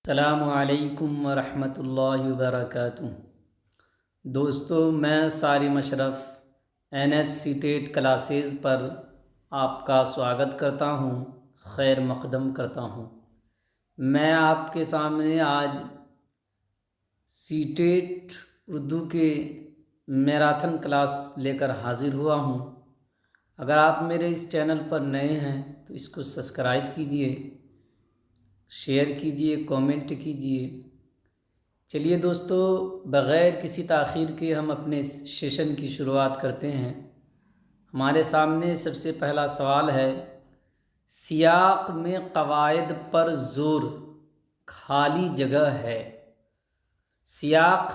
अस्सलामुअलैकुम वरहमतुल्लाहि वबरकातुहू। दोस्तों, मैं Sarim Ashraf NSC TET classes पर आपका स्वागत करता हूँ, खैर मक़दम करता हूँ। मैं आपके सामने आज टेट उर्दू के मैराथन क्लास लेकर हाज़िर हुआ हूँ। अगर आप मेरे इस चैनल पर नए हैं तो इसको सब्सक्राइब कीजिए, शेयर कीजिए, कमेंट कीजिए। चलिए दोस्तों, बग़ैर किसी ताख़ीर के हम अपने सेशन की शुरुआत करते हैं। हमारे सामने सबसे पहला सवाल है, सियाक़ में क़वाइद पर ज़ोर, खाली जगह है। सियाक़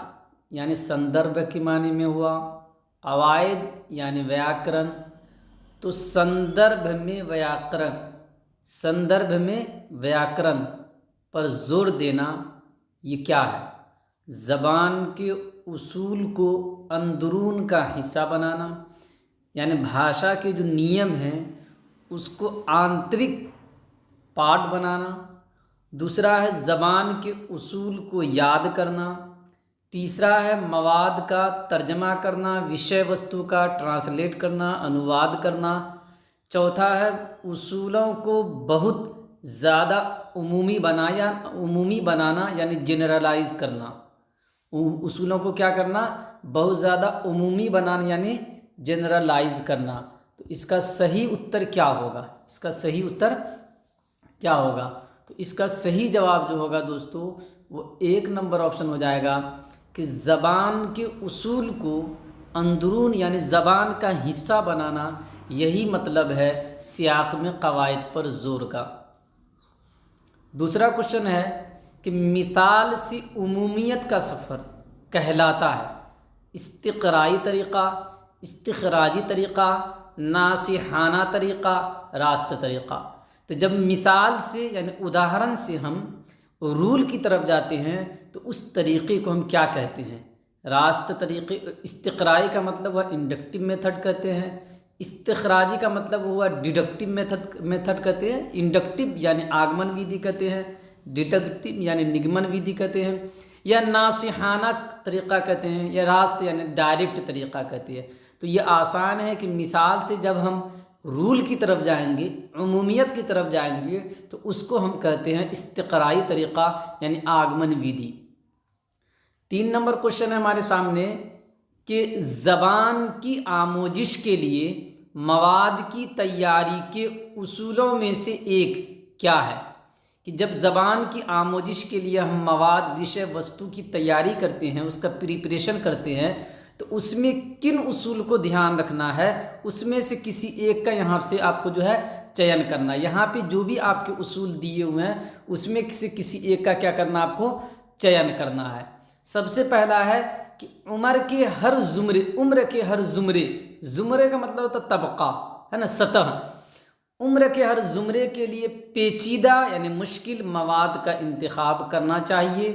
यानी संदर्भ के माने में हुआ, क़वाइद यानी व्याकरण। तो संदर्भ में व्याकरण पर ज़ोर देना ये क्या है? ज़बान के उसूल को अंदरून का हिस्सा बनाना, यानी भाषा के जो नियम हैं उसको आंतरिक पार्ट बनाना। दूसरा है ज़बान के उसूल को याद करना। तीसरा है मवाद का तर्जमा करना, विषय वस्तु का ट्रांसलेट करना, अनुवाद करना। चौथा है उसूलों को बहुत ज़्यादा उमूमी बनाना यानी जनरलाइज करना। उसूलों को क्या करना? बहुत ज़्यादा उमूमी बनाना यानी जनरलाइज करना। तो इसका सही उत्तर क्या होगा? तो इसका सही जवाब जो होगा दोस्तों वो 1 नंबर ऑप्शन हो जाएगा कि ज़बान के उसूल को अंदरून यानी ज़बान का हिस्सा बनाना, यही मतलब है सियाक़ में क़वाइद पर ज़ोर का। दूसरा क्वेश्चन है कि मिसाल से उमूमियत का सफ़र कहलाता है इस्तिक़राई तरीक़ा, इस्तिख़राजी तरीक़ा, नासिहाना तरीक़ा, रास्त तरीक़ा। तो जब मिसाल से यानी उदाहरण से हम रूल की तरफ जाते हैं तो उस तरीक़े को हम क्या कहते हैं? रास्त तरीक़े। इस्तिक़राई का मतलब हुआ इंडक्टिव मेथड कहते हैं, इस्तिख़राजी का मतलब हुआ डिडक्टिव मेथड कहते हैं, इंडक्टिव यानी आगमन विधि कहते हैं, डिडक्टिव यानी निगमन विधि कहते हैं, या नासिहाना तरीक़ा कहते हैं, या रास्त यानी डायरेक्ट तरीक़ा कहते हैं। तो ये आसान है कि मिसाल से जब हम रूल की तरफ जाएंगे, उमूमियत की तरफ जाएंगे, तो उसको हम कहते हैं इस्तिक़राई तरीक़ा यानी आगमन विधि। 3 नंबर क्वेश्चन है हमारे सामने कि ज़बान की आमोजिश के लिए मवाद की तैयारी के उसूलों में से एक क्या है? कि जब ज़बान की आमोजिश के लिए हम मवाद, विषय वस्तु की तैयारी करते हैं, उसका प्रिपरेशन करते हैं, तो उसमें किन उसूल को ध्यान रखना है? उसमें से किसी एक का यहाँ से आपको जो है चयन करना है। यहाँ पे जो भी आपके उसूल दिए हुए हैं उसमें से किसी एक का क्या करना, आपको चयन करना है। सबसे पहला है कि उम्र के हर ज़ुमरे का मतलब होता तबका है ना, सतह। उम्र के हर ज़ुमरे के लिए पेचीदा यानी मुश्किल मवाद का इंतखाब करना चाहिए।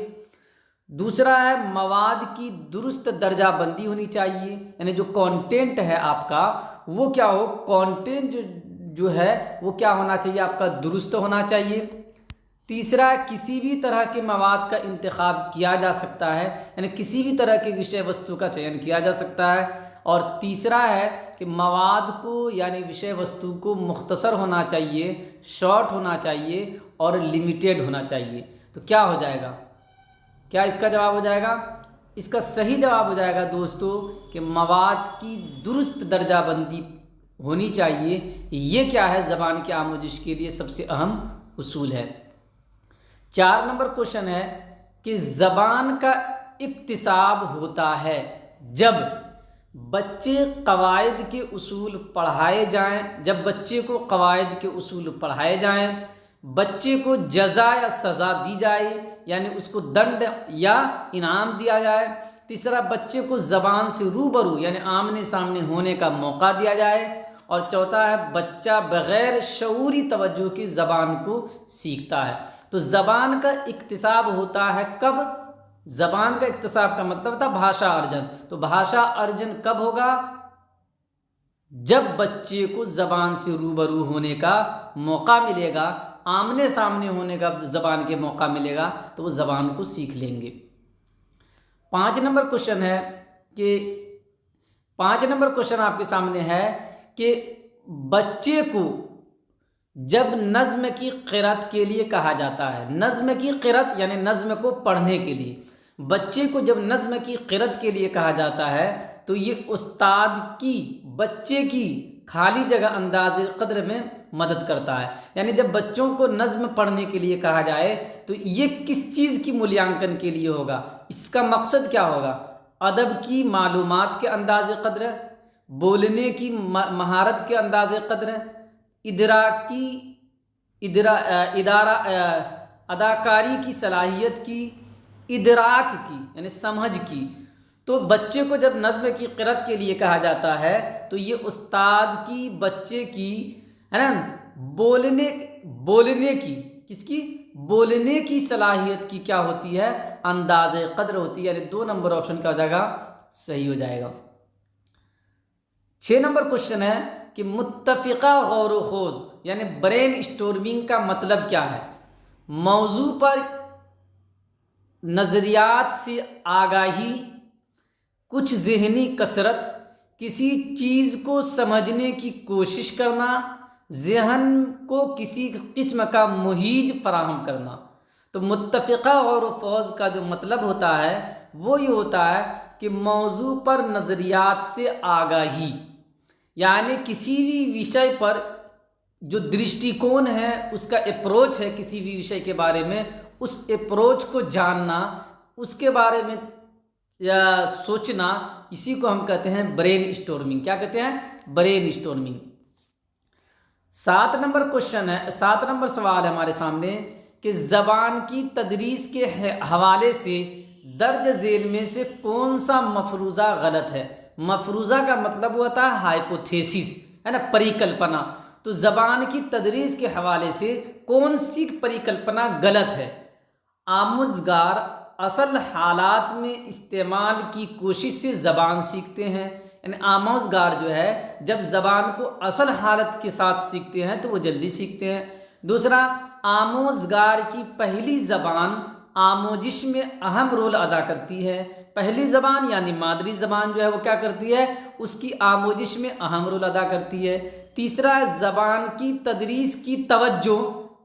दूसरा है मवाद की दुरुस्त दर्जाबंदी होनी चाहिए, यानी जो कंटेंट है आपका वो क्या हो, कंटेंट जो है वो क्या होना चाहिए, आपका दुरुस्त होना चाहिए। तीसरा, किसी भी तरह के मवाद का इंतखाब किया जा सकता है, यानी किसी भी तरह के विषय वस्तु का चयन किया जा सकता है। और तीसरा है कि मवाद को यानी विषय वस्तु को मुख्तसर होना चाहिए, शॉर्ट होना चाहिए और लिमिटेड होना चाहिए। तो क्या हो जाएगा? क्या इसका जवाब हो जाएगा? इसका सही जवाब हो जाएगा दोस्तों कि मवाद की दुरुस्त दर्जाबंदी होनी चाहिए। ये क्या है? ज़बान की आमोजिश के लिए सबसे अहम उसूल है। 4 नंबर क्वेश्चन है कि ज़बान का इक्तिसाब होता है जब बच्चे क़वाइद के उसूल पढ़ाए जाएं, बच्चे को जज़ा या सज़ा दी जाए, यानी उसको दंड या इनाम दिया जाए। तीसरा, बच्चे को ज़बान से रूबरू यानी आमने सामने होने का मौका दिया जाए। और चौथा है बच्चा बग़ैर शऊरी तवज्जो की ज़बान को सीखता है। तो ज़बान का इक्तिसाब होता है कब? ज़बान का इक्तिसाब का मतलब था भाषा अर्जन। तो भाषा अर्जन कब होगा? जब बच्चे को ज़बान से रूबरू होने का मौका मिलेगा, आमने सामने होने का ज़बान के मौका मिलेगा तो वो ज़बान को सीख लेंगे। 5 नंबर क्वेश्चन है कि 5 नंबर क्वेश्चन आपके सामने है कि बच्चे को जब नज़्म की क़िरात के लिए कहा जाता है, नज़्म की क़िरात यानी नज़्म को पढ़ने के लिए, बच्चे को जब नज़्म की क़िरात के लिए कहा जाता है तो ये उस्ताद की बच्चे की खाली जगह अंदाज़ क़द्र में मदद करता है। यानी जब बच्चों को नज़्म पढ़ने के लिए कहा जाए तो ये किस चीज़ की मूल्यांकन के लिए होगा, इसका मकसद क्या होगा? अदब की मालूमात के अंदाज़ क़द्र, बोलने की महारत के अंदाज़ क़द्र, अदाकारी की सलाहियत की, इदराक की यानी समझ की। तो बच्चे को जब नज़्म की क़िरात के लिए कहा जाता है तो ये उस्ताद की बच्चे की, है ना, बोलने की, किसकी? बोलने की सलाहियत की क्या होती है? अंदाज़ क़द्र होती है। यानी 2 नंबर ऑप्शन क्या हो जाएगा? सही हो जाएगा। 6 नंबर क्वेश्चन है कि मुत्तफ़िक़ा गौर व खोज यानी ब्रेन स्टॉर्मिंग का मतलब क्या है? मौजू पर नज़रियात से आगाही, कुछ ज़हनी कसरत, किसी चीज़ को समझने की कोशिश करना, ज़हन को किसी किस्म का मुहीज फराहम करना। तो मुत्तफ़िक़ा गौर व खोज का जो मतलब होता है वो ये होता है कि मौजू पर नज़रियात से आगाही, यानी किसी भी विषय पर जो दृष्टिकोण है, उसका अप्रोच है किसी भी विषय के बारे में, उस अप्रोच को जानना, उसके बारे में या सोचना, इसी को हम कहते हैं ब्रेन स्टॉर्मिंग। क्या कहते हैं? Brain storming. 7 नंबर क्वेश्चन है, 7 नंबर सवाल है हमारे सामने कि ज़बान की तदरीस के हवाले से दर्ज झेल में से कौन सा मफरूज़ा गलत है? मफरूज़ा का मतलब होता है हाइपोथेसिस, है ना, परिकल्पना। तो ज़बान की तदरीस के हवाले से कौन सी परिकल्पना गलत है? आमुज़गार असल हालात में इस्तेमाल की कोशिश से ज़बान सीखते हैं, यानी आमोज़गार जो है जब ज़बान को असल हालत के साथ सीखते हैं तो वो जल्दी सीखते हैं। दूसरा, आमोज़गार की पहली ज़बान आमोजिश में अहम रोल अदा करती है। पहली ज़बान यानी मादरी ज़बान जो है वो क्या करती है? उसकी आमोजिश में अहम रोल अदा करती है। तीसरा, ज़बान की तदरीस की तवज्जो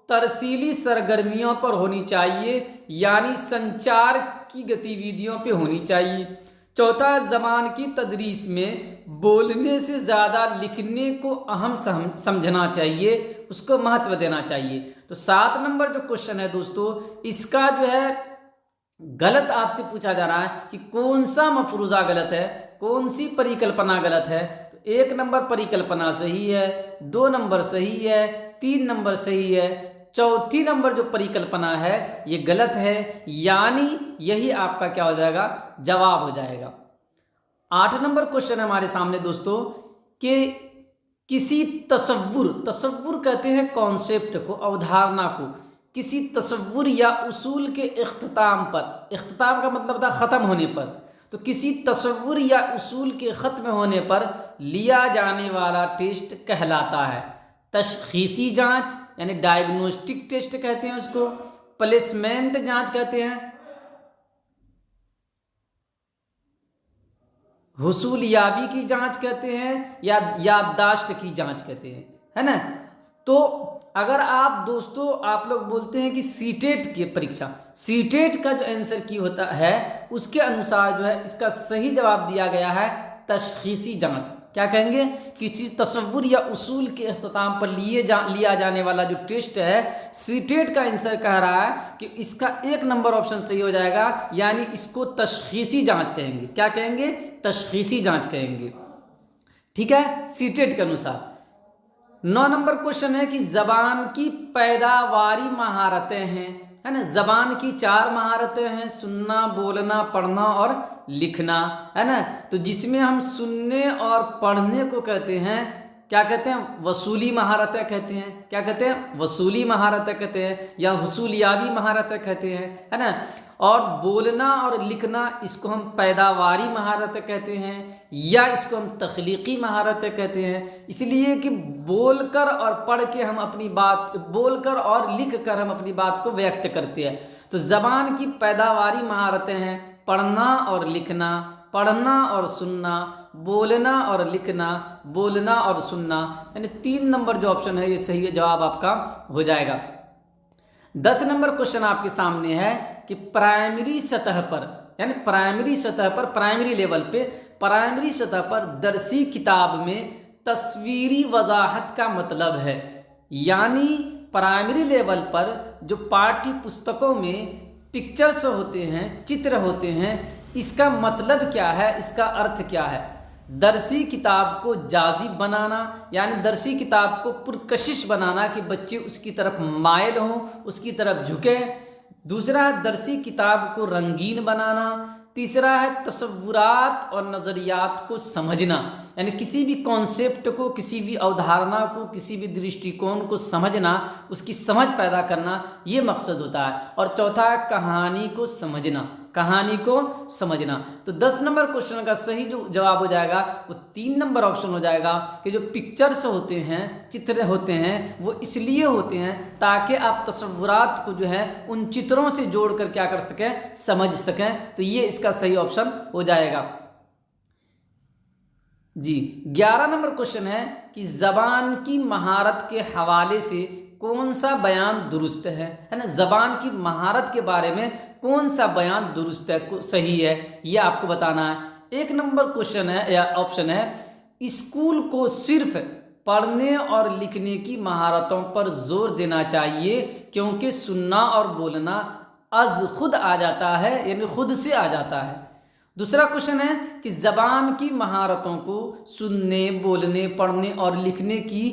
तरसीली सरगर्मियों पर होनी चाहिए, यानी संचार की गतिविधियों पे होनी चाहिए। चौथा, ज़बान की तदरीस में बोलने से ज़्यादा लिखने को अहम समझना चाहिए, उसको महत्व देना चाहिए। तो 7 नंबर जो क्वेश्चन है दोस्तों, इसका जो है गलत आपसे पूछा जा रहा है कि कौन सा मफरूज़ा गलत है, कौन सी परिकल्पना गलत है। तो 1 नंबर परिकल्पना सही है, 2 नंबर सही है, 3 नंबर सही है, चौथी नंबर जो परिकल्पना है ये गलत है, यानी यही आपका क्या हो जाएगा? जवाब हो जाएगा। 8 नंबर क्वेश्चन है हमारे सामने दोस्तों कि किसी तसव्वुर कहते हैं कॉन्सेप्ट को, अवधारणा को, किसी तसव्वुर या उसूल के इख्तिताम पर, इख्तिताम का मतलब था ख़त्म होने पर, तो किसी तसव्वुर या उसूल के ख़त्म होने पर लिया जाने वाला टेस्ट कहलाता है तशख़ीसी जांच, यानी डायग्नोस्टिक टेस्ट कहते हैं उसको, प्लेसमेंट जांच कहते हैं, हुसूलियाबी की जांच कहते हैं, या याददाश्त की जांच कहते हैं, है ना। तो अगर आप दोस्तों आप लोग बोलते हैं कि सीटेट की परीक्षा, सीटेट का जो आंसर की होता है उसके अनुसार जो है इसका सही जवाब दिया गया है तशख़ीसी जांच। क्या कहेंगे? किसी तसव्वुर या उसूल के इख्तिताम पर लिया जाने वाला जो टेस्ट है, सीटेट का आंसर कह रहा है कि इसका 1 नंबर ऑप्शन सही हो जाएगा, यानी इसको तशख़ीसी जांच कहेंगे। क्या कहेंगे? तशख़ीसी जांच कहेंगे। ठीक है, सीटेट के अनुसार। 9 नंबर क्वेश्चन है कि ज़बान की पैदावारी महारतें हैं, है ना। ज़बान की 4 महारतें हैं, सुनना, बोलना, पढ़ना और लिखना, है ना। तो जिसमें हम सुनने और पढ़ने को कहते हैं क्या कहते हैं, वसूली महारतें कहते हैं। क्या कहते हैं, वसूली महारतें कहते हैं, या हुसूलियाबी महारतें कहते हैं, है ना। और बोलना और लिखना, इसको हम पैदावारी महारतें कहते हैं, या इसको हम तख्लीकी महारतें कहते हैं। इसलिए कि बोलकर और पढ़ के हम अपनी बात, बोलकर और लिख कर हम अपनी बात को व्यक्त करते हैं। तो ज़बान की पैदावारी महारतें हैं पढ़ना और लिखना, पढ़ना और सुनना, बोलना और लिखना, बोलना और सुनना, यानी 3 नंबर जो ऑप्शन है ये सही जवाब आपका हो जाएगा। 10 नंबर क्वेश्चन आपके सामने है कि प्राइमरी सतह पर, यानी प्राइमरी सतह पर, प्राइमरी लेवल पे, प्राइमरी सतह पर दरसी किताब में तस्वीरी वजाहत का मतलब है। यानी प्राइमरी लेवल पर जो पाठ्य पुस्तकों में पिक्चर्स होते हैं, चित्र होते हैं, इसका मतलब क्या है, इसका अर्थ क्या है। दरसी किताब को जाजिब बनाना, यानी दरसी किताब को पुरकशिश बनाना कि बच्चे उसकी तरफ मायल हों, उसकी तरफ झुकें। दूसरा है दरसी किताब को रंगीन बनाना। तीसरा है तसव्वुरात और नज़रियात को समझना, यानी किसी भी कॉन्सेप्ट को, किसी भी अवधारणा को, किसी भी दृष्टिकोण को समझना, उसकी समझ पैदा करना, ये मकसद होता है। और चौथा है कहानी को समझना, कहानी को समझना। तो 10 नंबर क्वेश्चन का सही जो जवाब हो जाएगा वो 3 नंबर ऑप्शन हो जाएगा कि जो पिक्चर्स होते हैं, चित्र होते हैं, वो इसलिए होते हैं ताकि आप तसव्वुरात को जो है उन चित्रों से जोड़ कर क्या कर सकें, समझ सकें। तो ये इसका सही ऑप्शन हो जाएगा जी। 11 नंबर क्वेश्चन है कि ज़बान की महारत के हवाले से कौन सा बयान दुरुस्त है ना। ज़बान की महारत के बारे में कौन सा बयान दुरुस्त है, सही है, ये आपको बताना है। 1 नंबर क्वेश्चन है या ऑप्शन है, स्कूल को सिर्फ पढ़ने और लिखने की महारतों पर जोर देना चाहिए क्योंकि सुनना और बोलना अज खुद आ जाता है, यानी खुद से आ जाता है। दूसरा क्वेश्चन है कि ज़बान की महारतों को सुनने, बोलने, पढ़ने और लिखने की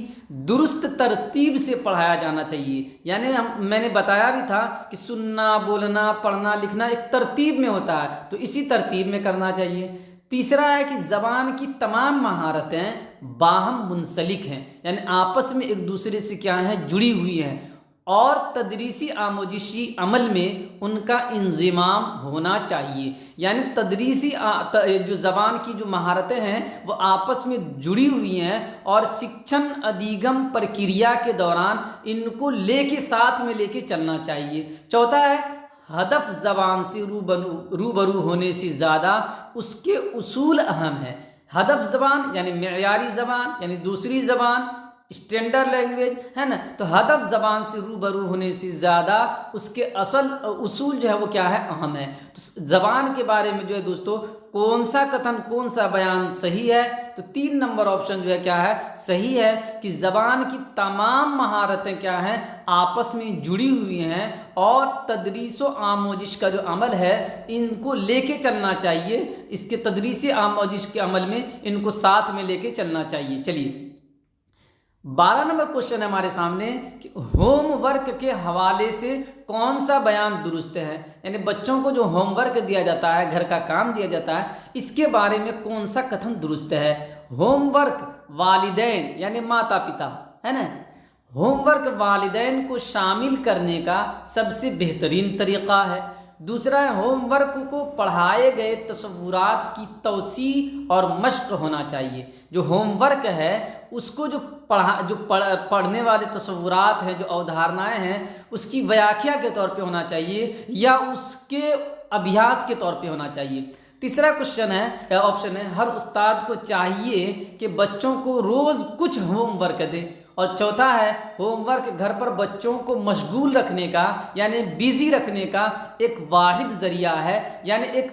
दुरुस्त तरतीब से पढ़ाया जाना चाहिए। यानी मैंने बताया भी था कि सुनना, बोलना, पढ़ना, लिखना एक तरतीब में होता है, तो इसी तरतीब में करना चाहिए। तीसरा है कि ज़बान की तमाम महारतें बाहम मुंसलिक हैं, यानी आपस में एक दूसरे से क्या हैं, जुड़ी हुई हैं, और तदरीसी आमोजिशी अमल में उनका इंज़िमाम होना चाहिए। यानी तदरीसी जो ज़बान की जो महारतें हैं वो आपस में जुड़ी हुई हैं और शिक्षण अधिगम प्रक्रिया के दौरान इनको लेके साथ में लेके चलना चाहिए। चौथा है हदफ ज़बान से रूबरू होने से ज़्यादा उसके उसूल अहम है। हदफ ज़बान यानी मेयारी ज़बान, यानी दूसरी ज़बान, स्टैंडर्ड लैंग्वेज, है ना। तो हदफ ज़बान से रूबरू होने से ज़्यादा उसके असल उसूल जो है वो क्या है, अहम है। तो ज़बान के बारे में जो है दोस्तों कौन सा कथन, कौन सा बयान सही है, तो 3 नंबर ऑप्शन जो है क्या है, सही है कि ज़बान की तमाम महारतें क्या हैं, आपस में जुड़ी हुई हैं और तदरीस व आमोजिश का जो अमल है इनको लेके चलना चाहिए। इसके तदरीस आमोजिश के अमल में इनको साथ में लेके चलना चाहिए। चलिए 12 नंबर क्वेश्चन है हमारे सामने कि होमवर्क के हवाले से कौन सा बयान दुरुस्त है। यानी बच्चों को जो होमवर्क दिया जाता है, घर का काम दिया जाता है, इसके बारे में कौन सा कथन दुरुस्त है। होमवर्क वालिदैन यानी माता पिता, है ना, होमवर्क वालिदैन को शामिल करने का सबसे बेहतरीन तरीक़ा है। दूसरा है होमवर्क को पढ़ाए गए तसव्वुरात की तौसी और मश्क होना चाहिए। जो होमवर्क है उसको जो पढ़ने वाले तसव्वुरात हैं, जो अवधारणाएं हैं, उसकी व्याख्या के तौर पे होना चाहिए या उसके अभ्यास के तौर पे होना चाहिए। तीसरा क्वेश्चन है, ऑप्शन है, हर उस्ताद को चाहिए कि बच्चों को रोज़ कुछ होमवर्क दे। और चौथा है होमवर्क घर पर बच्चों को मशगूल रखने का, यानी बिजी रखने का एक वाहिद ज़रिया है, यानी एक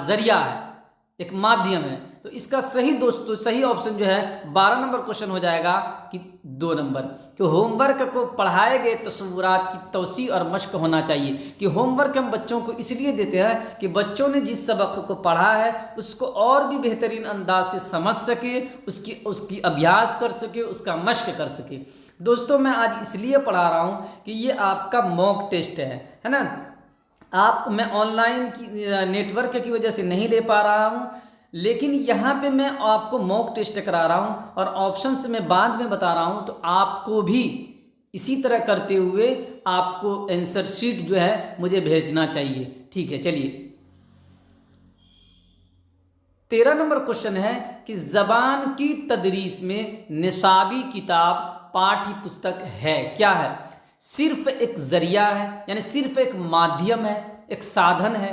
ज़रिया है, एक माध्यम है। तो इसका सही दोस्तों सही ऑप्शन जो है 12 नंबर क्वेश्चन हो जाएगा कि 2 नंबर, कि होमवर्क को पढ़ाए गए तसव्वुरात की तौसी और मश्क होना चाहिए। कि होमवर्क हम बच्चों को इसलिए देते हैं कि बच्चों ने जिस सबक को पढ़ा है उसको और भी बेहतरीन अंदाज से समझ सके, उसकी अभ्यास कर सके, उसका मश्क कर सके। दोस्तों मैं आज इसलिए पढ़ा रहा हूँ कि ये आपका मॉक टेस्ट है ना। मैं ऑनलाइन की नेटवर्क की वजह से नहीं ले पा रहा हूँ, लेकिन यहाँ पे मैं आपको मॉक टेस्ट करा रहा हूँ और ऑप्शन से मैं बाद में बता रहा हूँ, तो आपको भी इसी तरह करते हुए आपको आंसर शीट जो है मुझे भेजना चाहिए। ठीक है, चलिए 13 नंबर क्वेश्चन है कि ज़बान की तदरीस में निसाबी किताब पाठ्य पुस्तक है, क्या है? सिर्फ एक जरिया है, यानी सिर्फ एक माध्यम है, एक साधन है,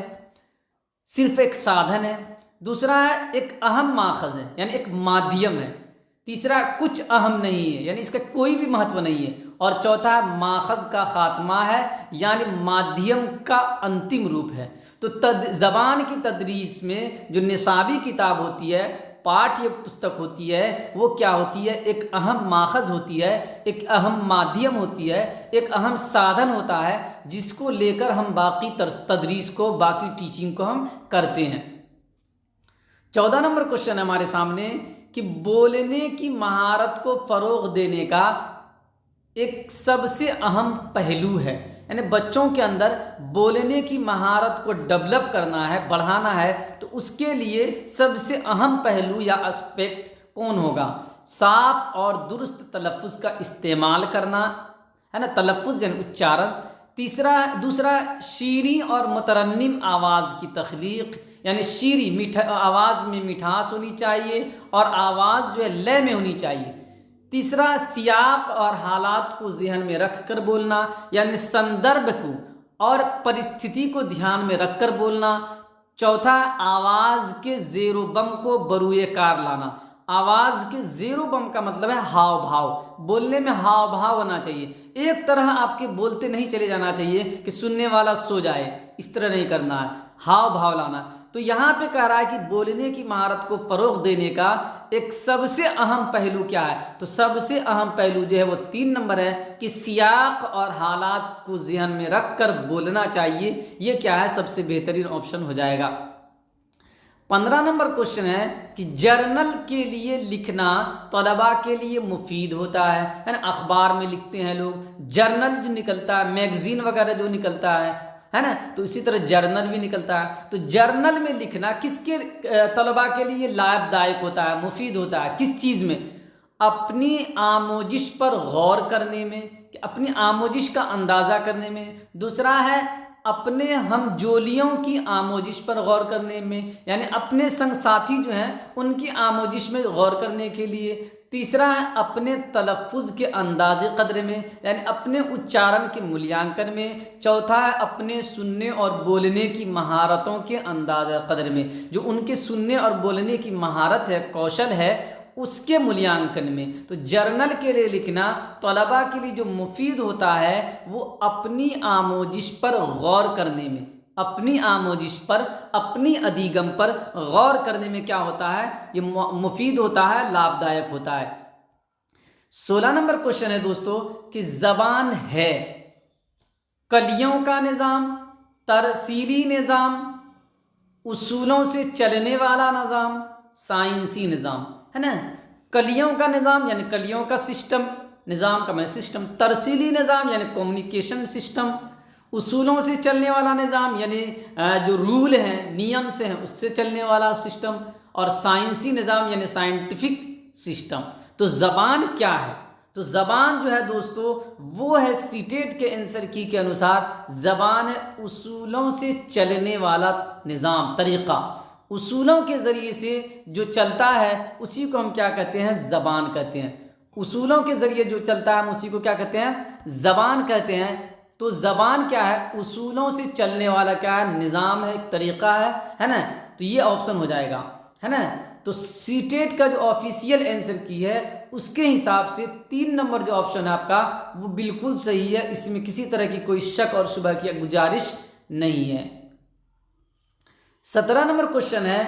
सिर्फ एक साधन है। दूसरा है एक अहम माखज़ है, यानी एक माध्यम है। तीसरा कुछ अहम नहीं है, यानी इसका कोई भी महत्व नहीं है। और चौथा है माखज़ का खात्मा है, यानी माध्यम का अंतिम रूप है। तो ज़बान की तदरीस में जो निसाबी किताब होती है, पाठ्य पुस्तक होती है, वो क्या होती है? एक अहम माखज़ होती है, एक अहम माध्यम होती है, एक अहम साधन होता है, जिसको लेकर हम बाकी तदरीस को, बाकी टीचिंग को हम करते हैं। 14 नंबर क्वेश्चन है हमारे सामने कि बोलने की महारत को फ़रोग़ देने का एक सबसे अहम पहलू है, यानी बच्चों के अंदर बोलने की महारत को डेवलप करना है, बढ़ाना है, तो उसके लिए सबसे अहम पहलू या एस्पेक्ट कौन होगा? साफ और दुरुस्त तलफ़ुज़ का इस्तेमाल करना है ना, तलफ़ुज़ यानी उच्चारण। दूसरा शीरी और मुतरन्निम आवाज़ की तख्लीक़, यानी शीरी आवाज़ में मिठास होनी चाहिए और आवाज़ जो है लय में होनी चाहिए। तीसरा सियाक और हालात को जहन में रख कर बोलना, यानी संदर्भ को और परिस्थिति को ध्यान में रख कर बोलना। चौथा आवाज़ के ज़ेरो बम को बरूए कार लाना। आवाज़ के ज़ेरो बम का मतलब है हाव भाव, बोलने में हाव भाव होना चाहिए। एक तरह आपके बोलते नहीं चले जाना चाहिए कि सुनने वाला सो जाए, इस तरह नहीं करना है, हाव भाव लाना। तो यहाँ पे कह रहा है कि बोलने की महारत को फ़रोग़ देने का एक सबसे अहम पहलू क्या है? तो सबसे अहम पहलू जो है वो 3 नंबर है कि सियाक और हालात को ज़हन में रख कर बोलना चाहिए। ये क्या है? सबसे बेहतरीन ऑप्शन हो जाएगा। 15 नंबर क्वेश्चन है कि जर्नल के लिए लिखना तलबा के लिए मुफीद होता है ना? अखबार में लिखते हैं लोग, जर्नल जो निकलता है, मैगज़ीन वगैरह जो निकलता है ना, तो इसी तरह जर्नल भी निकलता है। तो जर्नल में लिखना किसके तलबा के लिए लाभदायक होता है, मुफीद होता है? किस चीज़ में? अपनी आमोजिश पर गौर करने में, अपनी आमोजिश का अंदाज़ा करने में। दूसरा है अपने हम जोलियों की आमोजिश पर गौर करने में, यानी अपने संग साथी जो हैं उनकी आमोजिश में गौर करने के लिए। तीसरा है अपने तलफ़ुज़ के अंदाज़े क़द्र में, यानी अपने उच्चारण के मूल्यांकन में। चौथा है अपने सुनने और बोलने की महारतों के अंदाज़े क़द्र में, जो उनके सुनने और बोलने की महारत है, कौशल है, उसके मूल्यांकन में। तो जर्नल के लिए लिखना तलबा के लिए जो मुफीद होता है वो अपनी आमोजिश पर गौर करने में, अपनी आमोजिश पर, अपनी अधिगम पर गौर करने में क्या होता है? ये मुफीद होता है, लाभदायक होता है। 16 नंबर क्वेश्चन है दोस्तों कि ज़बान है कलियों का निज़ाम, तरसीली निज़ाम, उसूलों से चलने वाला निज़ाम, साइंसी निज़ाम, है ना? कलियों का निज़ाम यानी कलियों का सिस्टम, निज़ाम का मैं सिस्टम। तरसीली निज़ाम यानी कम्युनिकेशन सिस्टम। उसूलों से चलने वाला निज़ाम यानी जो रूल हैं, नियम से हैं, उससे चलने वाला सिस्टम। और साइंसी निज़ाम यानी साइंटिफिक सिस्टम। तो ज़बान क्या है? तो ज़बान जो है दोस्तों वो है सीटेट के आंसर की के अनुसार ज़बान है उसूलों से चलने वाला निज़ाम, तरीक़ा। उसूलों के ज़रिए से जो चलता है उसी को हम क्या कहते हैं? ज़बान कहते हैं। उसूलों के ज़रिए जो चलता है हम उसी को क्या कहते हैं? ज़बान कहते हैं। तो ज़बान क्या है? उसूलों से चलने वाला क्या है? निज़ाम है, एक तरीक़ा है ना? तो ये ऑप्शन हो जाएगा, है ना? तो सीटेट का जो ऑफिशियल आंसर की है उसके हिसाब से 3 नंबर जो ऑप्शन है आपका वो बिल्कुल सही है, इसमें किसी तरह की कोई शक और शुबह की गुजारिश नहीं है। 17 नंबर क्वेश्चन है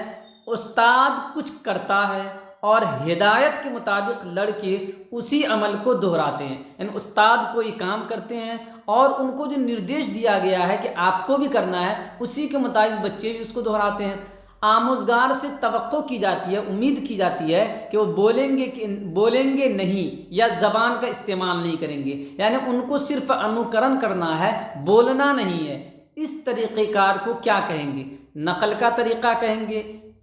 उस्ताद कुछ करता है और हिदायत के मुताबिक लड़के उसी अमल को दोहराते हैं, यानी उस्ताद कोई काम करते हैं और उनको जो निर्देश दिया गया है कि आपको भी करना है उसी के मुताबिक बच्चे भी उसको दोहराते हैं। आमोज़गार से तवक्को की जाती है, उम्मीद की जाती है कि वो बोलेंगे नहीं या ज़बान का इस्तेमाल नहीं करेंगे, यानी उनको सिर्फ अनुकरण करना है, बोलना नहीं है। इस तरीक़ेकार को क्या कहेंगे? नक़ल का तरीक़ा कहेंगे,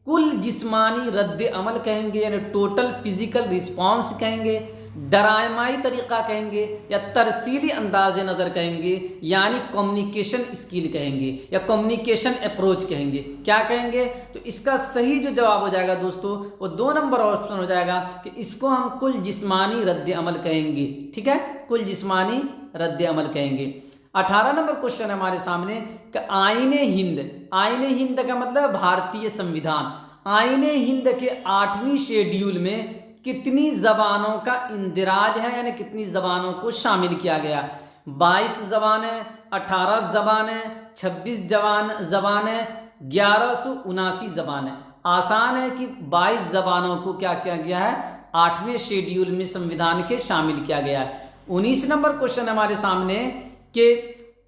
कुल जिस्मानी रद्द अमल कहेंगे यानी टोटल फिजिकल रिस्पॉन्स कहेंगे, ड्रामाई तरीक़ा कहेंगे, या तरसीली अंदाज नज़र कहेंगे, यानी कम्युनिकेशन स्किल कहेंगे या कम्युनिकेशन अप्रोच कहेंगे। क्या कहेंगे? तो इसका सही जो जवाब हो जाएगा दोस्तों वो 2 नंबर ऑप्शन हो जाएगा कि इसको हम कुल जिस्मानी रद्द अमल कहेंगे। ठीक है, कुल जिस्मानी रद्द अमल कहेंगे। 18 नंबर क्वेश्चन है हमारे सामने कि आईने हिंद, आईने हिंद का मतलब भारतीय संविधान, आईने हिंद के 8वीं शेड्यूल में कितनी ज़बानों का इंदिराज है, यानी कितनी ज़बानों को शामिल किया गया? 22 ज़बानें, 18 ज़बानें, 26 ज़बानें, 1179 ज़बानें। आसान है कि 22 ज़बानों को क्या किया गया है? 8वें शेड्यूल में संविधान के शामिल किया गया है। 19 नंबर क्वेश्चन हमारे सामने कि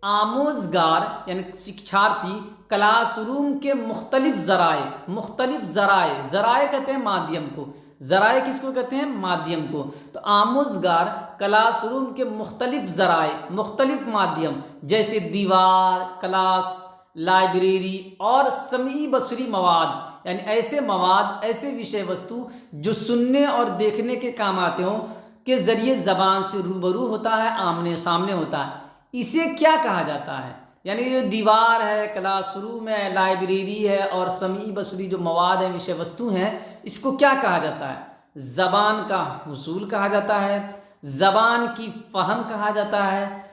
आमोजगार यानी शिक्षार्थी क्लासरूम के मुख्तलिफ ज़राए कहते हैं माध्यम को, ज़राए किसको कहते हैं? माध्यम को। तो आमोजगार क्लासरूम के मुख्तलिफ ज़राए, मुख्तलिफ माध्यम जैसे दीवार, क्लास, लाइब्रेरी और समी बसरी मवाद, यानी ऐसे मवाद, ऐसे विषय वस्तु जो सुनने और देखने के काम आते हों के ज़रिए ज़बान से रूबरू होता है, आमने सामने होता है, इसे क्या कहा जाता है? यानी जो दीवार है, क्लासरूम है, लाइब्रेरी है और समी बसरी जो मवाद है, विषय वस्तु हैं, इसको क्या कहा जाता है? ज़बान का हुसूल कहा जाता है, ज़बान की फ़हम कहा जाता है,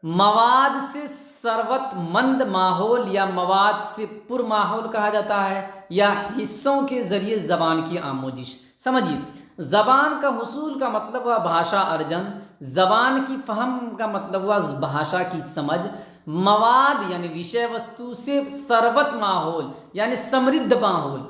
मवाद से सरवतमंद माहौल या मवाद से पुर माहौल कहा जाता है, या हिस्सों के ज़रिए ज़बान की आमोजिश। समझिए, ज़बान का हुसूल का मतलब हुआ भाषा अर्जन, ज़बान की फ़हम का मतलब हुआ भाषा की समझ, मवाद यानी विषय वस्तु से सरवत माहौल यानी समृद्ध माहौल,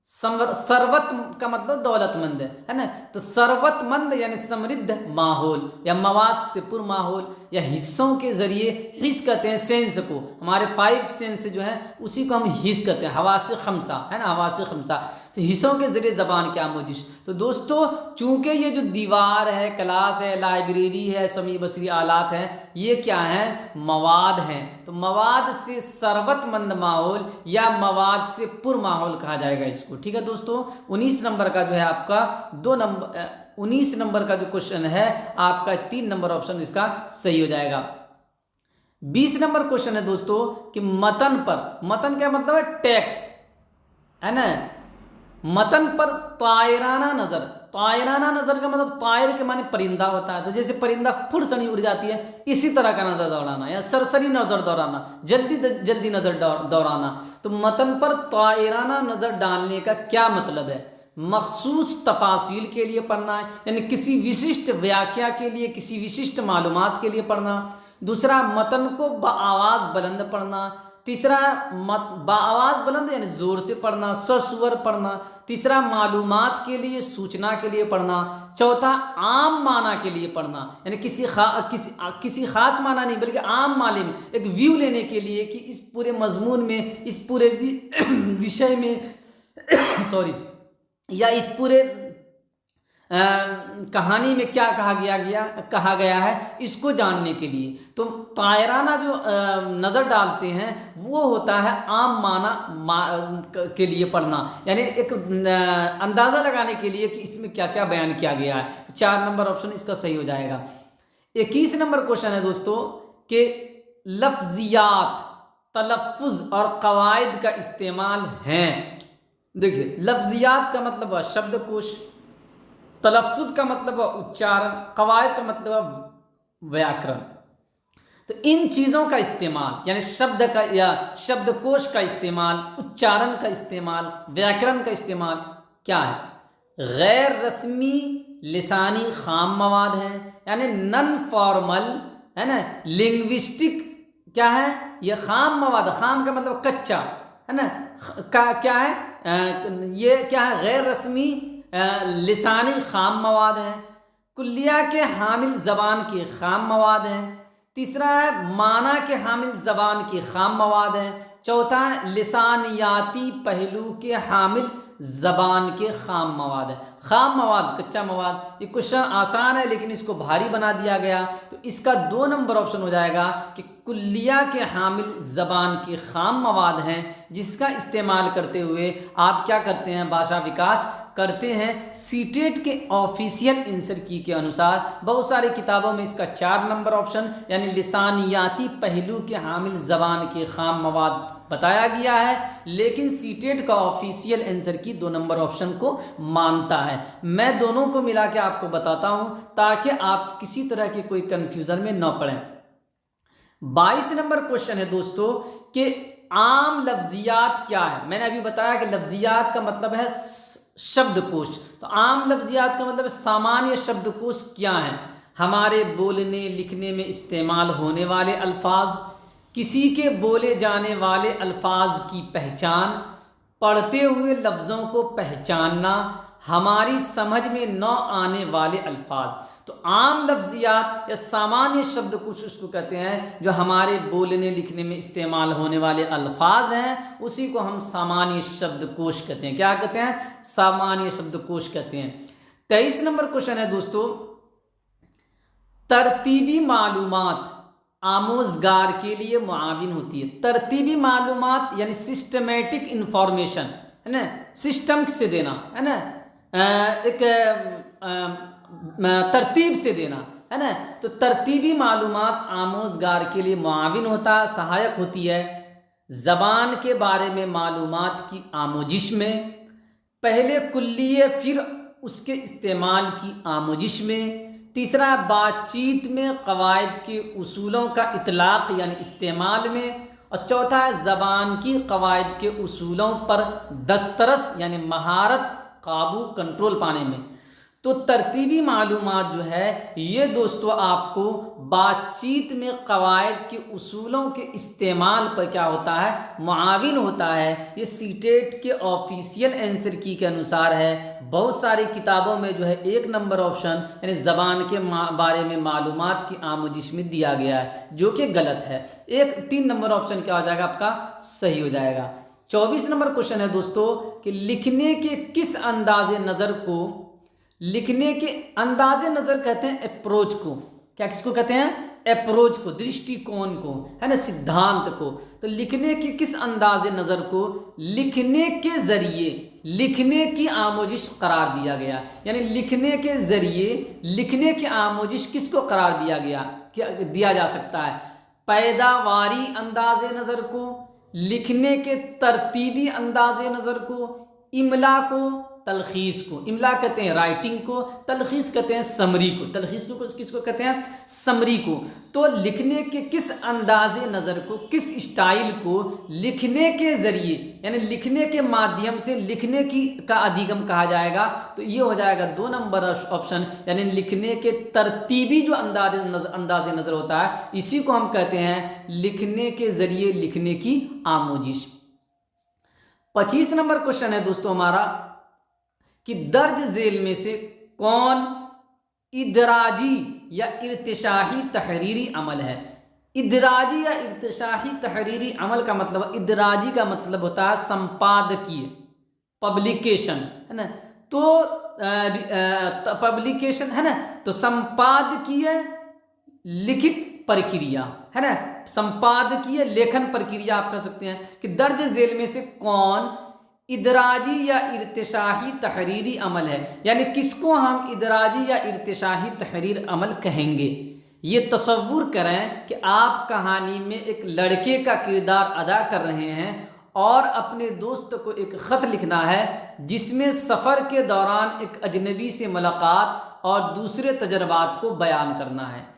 सरवत का मतलब दौलतमंद है ना, तो सरवतमंद यानी समृद्ध माहौल या मवाद से पुर माहौल, या हिस्सों के ज़रिए, हिस्स कहते हैं सेंस को, हमारे 5 सेंस जो हैं उसी को हम हिस्स कहते हैं, हवासे खमसा है ना, हवासे खमसा, तो हिस्सों के ज़रिए ज़बान की आमोजिश। तो दोस्तों चूँकि ये जो दीवार है, क्लास है, लाइब्रेरी है, समी बसरी आलात हैं, ये क्या हैं? मवाद हैं। तो मवाद से सरवतमंद माहौल या मवाद से पुर माहौल कहा जाएगा इसको। ठीक है दोस्तों, 19 नंबर का जो है आपका 19 नंबर का जो क्वेश्चन है आपका 3 नंबर ऑप्शन इसका सही हो जाएगा। 20 नंबर क्वेश्चन है दोस्तों कि मतन पर, मतन क्या मतलब है? टैक्स है ना, मतन पर तायराना नज़र, तायराना नज़र का मतलब तायर के माने परिंदा होता है, तो जैसे परिंदा फुरसनी उड़ जाती है, इसी तरह का नज़र दौड़ाना या सरसरी नज़र दौड़ाना, जल्दी नज़र दौड़ाना। तो मतन पर तायराना नज़र डालने का क्या मतलब है? मखसूस तफासील के लिए पढ़ना है, यानी किसी विशिष्ट व्याख्या के लिए, किसी विशिष्ट मालूमात के लिए पढ़ना। दूसरा, मतन को बाआवाज़ बुलंद पढ़ना। तीसरा, बाआवाज़ बुलंद यानी ज़ोर से पढ़ना, सस्वर पढ़ना। तीसरा, मालूमात के लिए, सूचना के लिए पढ़ना। चौथा, आम माना के लिए पढ़ना, यानी किसी खास माना नहीं बल्कि आम माले में एक व्यू लेने के लिए कि इस पूरे मजमून में, इस पूरे विषय में सॉरी, या इस पूरे कहानी में क्या कहा गया है, इसको जानने के लिए। तो तायराना जो नज़र डालते हैं वो होता है आम माना के लिए पढ़ना, यानी एक अंदाज़ा लगाने के लिए कि इसमें क्या क्या बयान किया गया है। तो 4 नंबर ऑप्शन इसका सही हो जाएगा। 21 नंबर क्वेश्चन है दोस्तों कि लफ्ज़ियात, तलफ़ुज़ और कवायद का इस्तेमाल हैं। देखिए, लफ्ज़ियात का मतलब हुआ शब्दकोश, तलफ़ुज़ का मतलब हुआ उच्चारण, कवायद का मतलब हुआ व्याकरण। तो इन चीज़ों का इस्तेमाल यानी शब्द का या शब्दकोश का इस्तेमाल, उच्चारण का इस्तेमाल, व्याकरण का इस्तेमाल क्या है? गैर रस्मी लिसानी खाम मवाद हैं, यानी नॉन फॉर्मल है ना, लिंग्विस्टिक क्या है? ये खाम मवाद, खाम का मतलब कच्चा है ना, क्या है? ये क्या है? गैर रस्मी लिसानी खाम मवाद हैं। कुल्लिया के हामिल ज़बान की खाम मवाद हैं। तीसरा है माना के हामिल ज़बान की खाम मवाद हैं। चौथा है लिसानियाती पहलू के हामिल ज़बान के खाम मवाद है। खाम मवाद, कच्चा मवाद, ये क्वेश्चन आसान है लेकिन इसको भारी बना दिया गया, तो इसका 2 नंबर ऑप्शन हो जाएगा कि कुल्लिया के हामिल ज़बान के खाम मवाद हैं जिसका इस्तेमाल करते हुए आप क्या करते हैं, भाषा विकास करते हैं। सीटेट के ऑफिशियल आंसर की के अनुसार बहुत सारी किताबों में इसका 4 नंबर ऑप्शन यानी लिसानियाती पहलू के हामिल ज़बान के खाम मवाद बताया गया है, लेकिन सीटेट का ऑफिशियल आंसर की 2 नंबर ऑप्शन को मानता है। मैं दोनों को मिला के आपको बताता हूं ताकि आप किसी तरह के कोई कंफ्यूजन में न पड़ें। 22 नंबर क्वेश्चन है दोस्तों कि आम लफ्जियात क्या है। मैंने अभी बताया कि लफ्जियात का मतलब है शब्दकोश, तो आम लफ्जियात का मतलब है सामान्य शब्दकोश क्या है। हमारे बोलने लिखने में इस्तेमाल होने वाले अल्फाज, किसी के बोले जाने वाले अल्फाज की पहचान, पढ़ते हुए लफ्ज़ों को पहचानना, हमारी समझ में न आने वाले अल्फाज। तो आम लफ्जियात या सामान्य शब्द कुछ उसको कहते हैं जो हमारे बोलने लिखने में इस्तेमाल होने वाले अल्फाज हैं, उसी को हम सामान्य शब्दकोश कहते हैं। क्या कहते हैं? सामान्य शब्दकोश कहते हैं। 23 नंबर क्वेश्चन है दोस्तों, तरतीबी मालूमात आमोजगार के लिए मुआविन होती है। तरतीबी मालूमात यानी सिस्टमेटिक इंफॉर्मेशन, है ना, सिस्टम से देना, है ना, एक तरतीब से देना, है ना। तो तरतीबी मालूमात आमोजगार के लिए मुआविन होता है, सहायक होती है। ज़बान के बारे में मालूमात की आमोजिश में, पहले कुल्लिये फिर उसके इस्तेमाल की आमोजिश में। तीसरा, बातचीत में कवायद के उसूलों का इतलाक़ यानी इस्तेमाल में। और चौथा है ज़बान की कवायद के उसूलों पर दस्तरस यानी महारत, काबू, कंट्रोल पाने में। तो तरतीबी मालूमात जो है ये दोस्तों आपको बातचीत में कवायद के उसूलों के इस्तेमाल पर क्या होता है, मुआविन होता है। ये सीटेट के ऑफिशियल आंसर की के अनुसार है। बहुत सारी किताबों में जो है 1 नंबर ऑप्शन यानी ज़बान के बारे में मालूमात की आमोजिश में दिया गया है, जो कि गलत है। 3 नंबर ऑप्शन क्या हो जाएगा आपका, सही हो जाएगा। 24 नंबर क्वेश्चन है दोस्तों कि लिखने के किस अंदाज़े नज़र को, लिखने के अंदाज़े नज़र कहते हैं अप्रोच को। क्या किसको कहते हैं? अप्रोच को, दृष्टिकोण को, है ना, सिद्धांत को। तो लिखने के किस अंदाज़े नज़र को लिखने के ज़रिए लिखने की आमोजिश करार दिया गया, यानी लिखने के ज़रिए लिखने की आमोजिश किसको करार दिया गया, क्या दिया जा सकता है? पैदावारी अंदाज़े नज़र को, लिखने के तरतीबी अंदाज़े नज़र को, इमला को, तलखीस को। इमला कहते हैं राइटिंग को, तलखीस कहते हैं समरी को। तलखीस को किसको कहते हैं? समरी को। तो लिखने के किस अंदाज़े नज़र को, किस स्टाइल को लिखने के ज़रिए यानी लिखने के माध्यम से लिखने की का अधिगम कहा जाएगा। तो ये हो जाएगा 2 नंबर ऑप्शन, यानी लिखने के तरतीबी जो अंदाज़े नज़र होता है, इसी को हम कहते हैं लिखने के ज़रिए लिखने की आमोजिश। 25 नंबर क्वेश्चन है दोस्तों हमारा कि दर्ज झेल में से कौन इदराजी या इर्तिशाही तहरीरी अमल है। इदराजी या इर्तिशाही तहरीरी अमल का मतलब, इदराजी का मतलब होता है संपादकीय, पब्लिकेशन, है ना। तो पब्लिकेशन, है ना, तो संपादकीय लिखित प्रक्रिया, है ना, संपादकीय लेखन प्रक्रिया आप कह सकते हैं कि दर्ज झेल में से कौन इदराजी या इर्तिशाही तहरीरी अमल है, यानी किसको हम इदराजी या इर्तिशाही तहरीर अमल कहेंगे। ये तसव्वुर करें कि आप कहानी में एक लड़के का किरदार अदा कर रहे हैं और अपने दोस्त को एक ख़त लिखना है जिसमें सफ़र के दौरान एक अजनबी से मुलाकात और दूसरे तजर्बात को बयान करना है।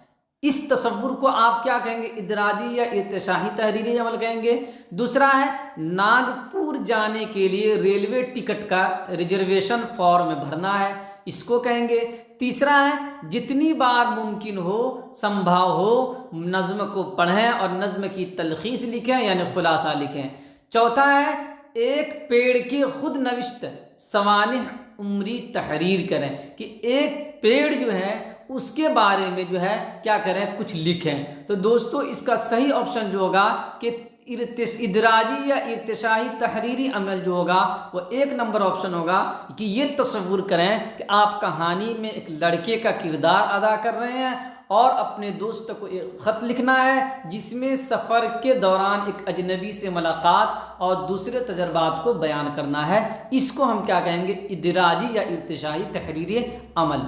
इस तसव्वुर को आप क्या कहेंगे? इदराजी या इर्तिशाही तहरीरी अमल कहेंगे। दूसरा है नागपुर जाने के लिए रेलवे टिकट का रिजर्वेशन फॉर्म भरना है, इसको कहेंगे। तीसरा है जितनी बार मुमकिन हो संभव हो नज़्म को पढ़ें और नज़्म की तलखीस लिखें यानी खुलासा लिखें। चौथा है एक पेड़ की खुद नविश्त सवानिह उम्री तहरीर करें कि एक पेड़ जो है उसके बारे में जो है क्या करें, कुछ लिखें। तो दोस्तों इसका सही ऑप्शन जो होगा कि इदराजी या इर्तिशाही तहरीरी अमल जो होगा वो 1 नंबर ऑप्शन होगा। कि ये तस्वुर करें कि आप कहानी में एक लड़के का किरदार अदा कर रहे हैं और अपने दोस्त को एक ख़त लिखना है जिसमें सफ़र के दौरान एक अजनबी से मुलाकात और दूसरे तजर्बात को बयान करना है। इसको हम क्या कहेंगे? इदराजी या इर्तिशाही तहरीरी अमल।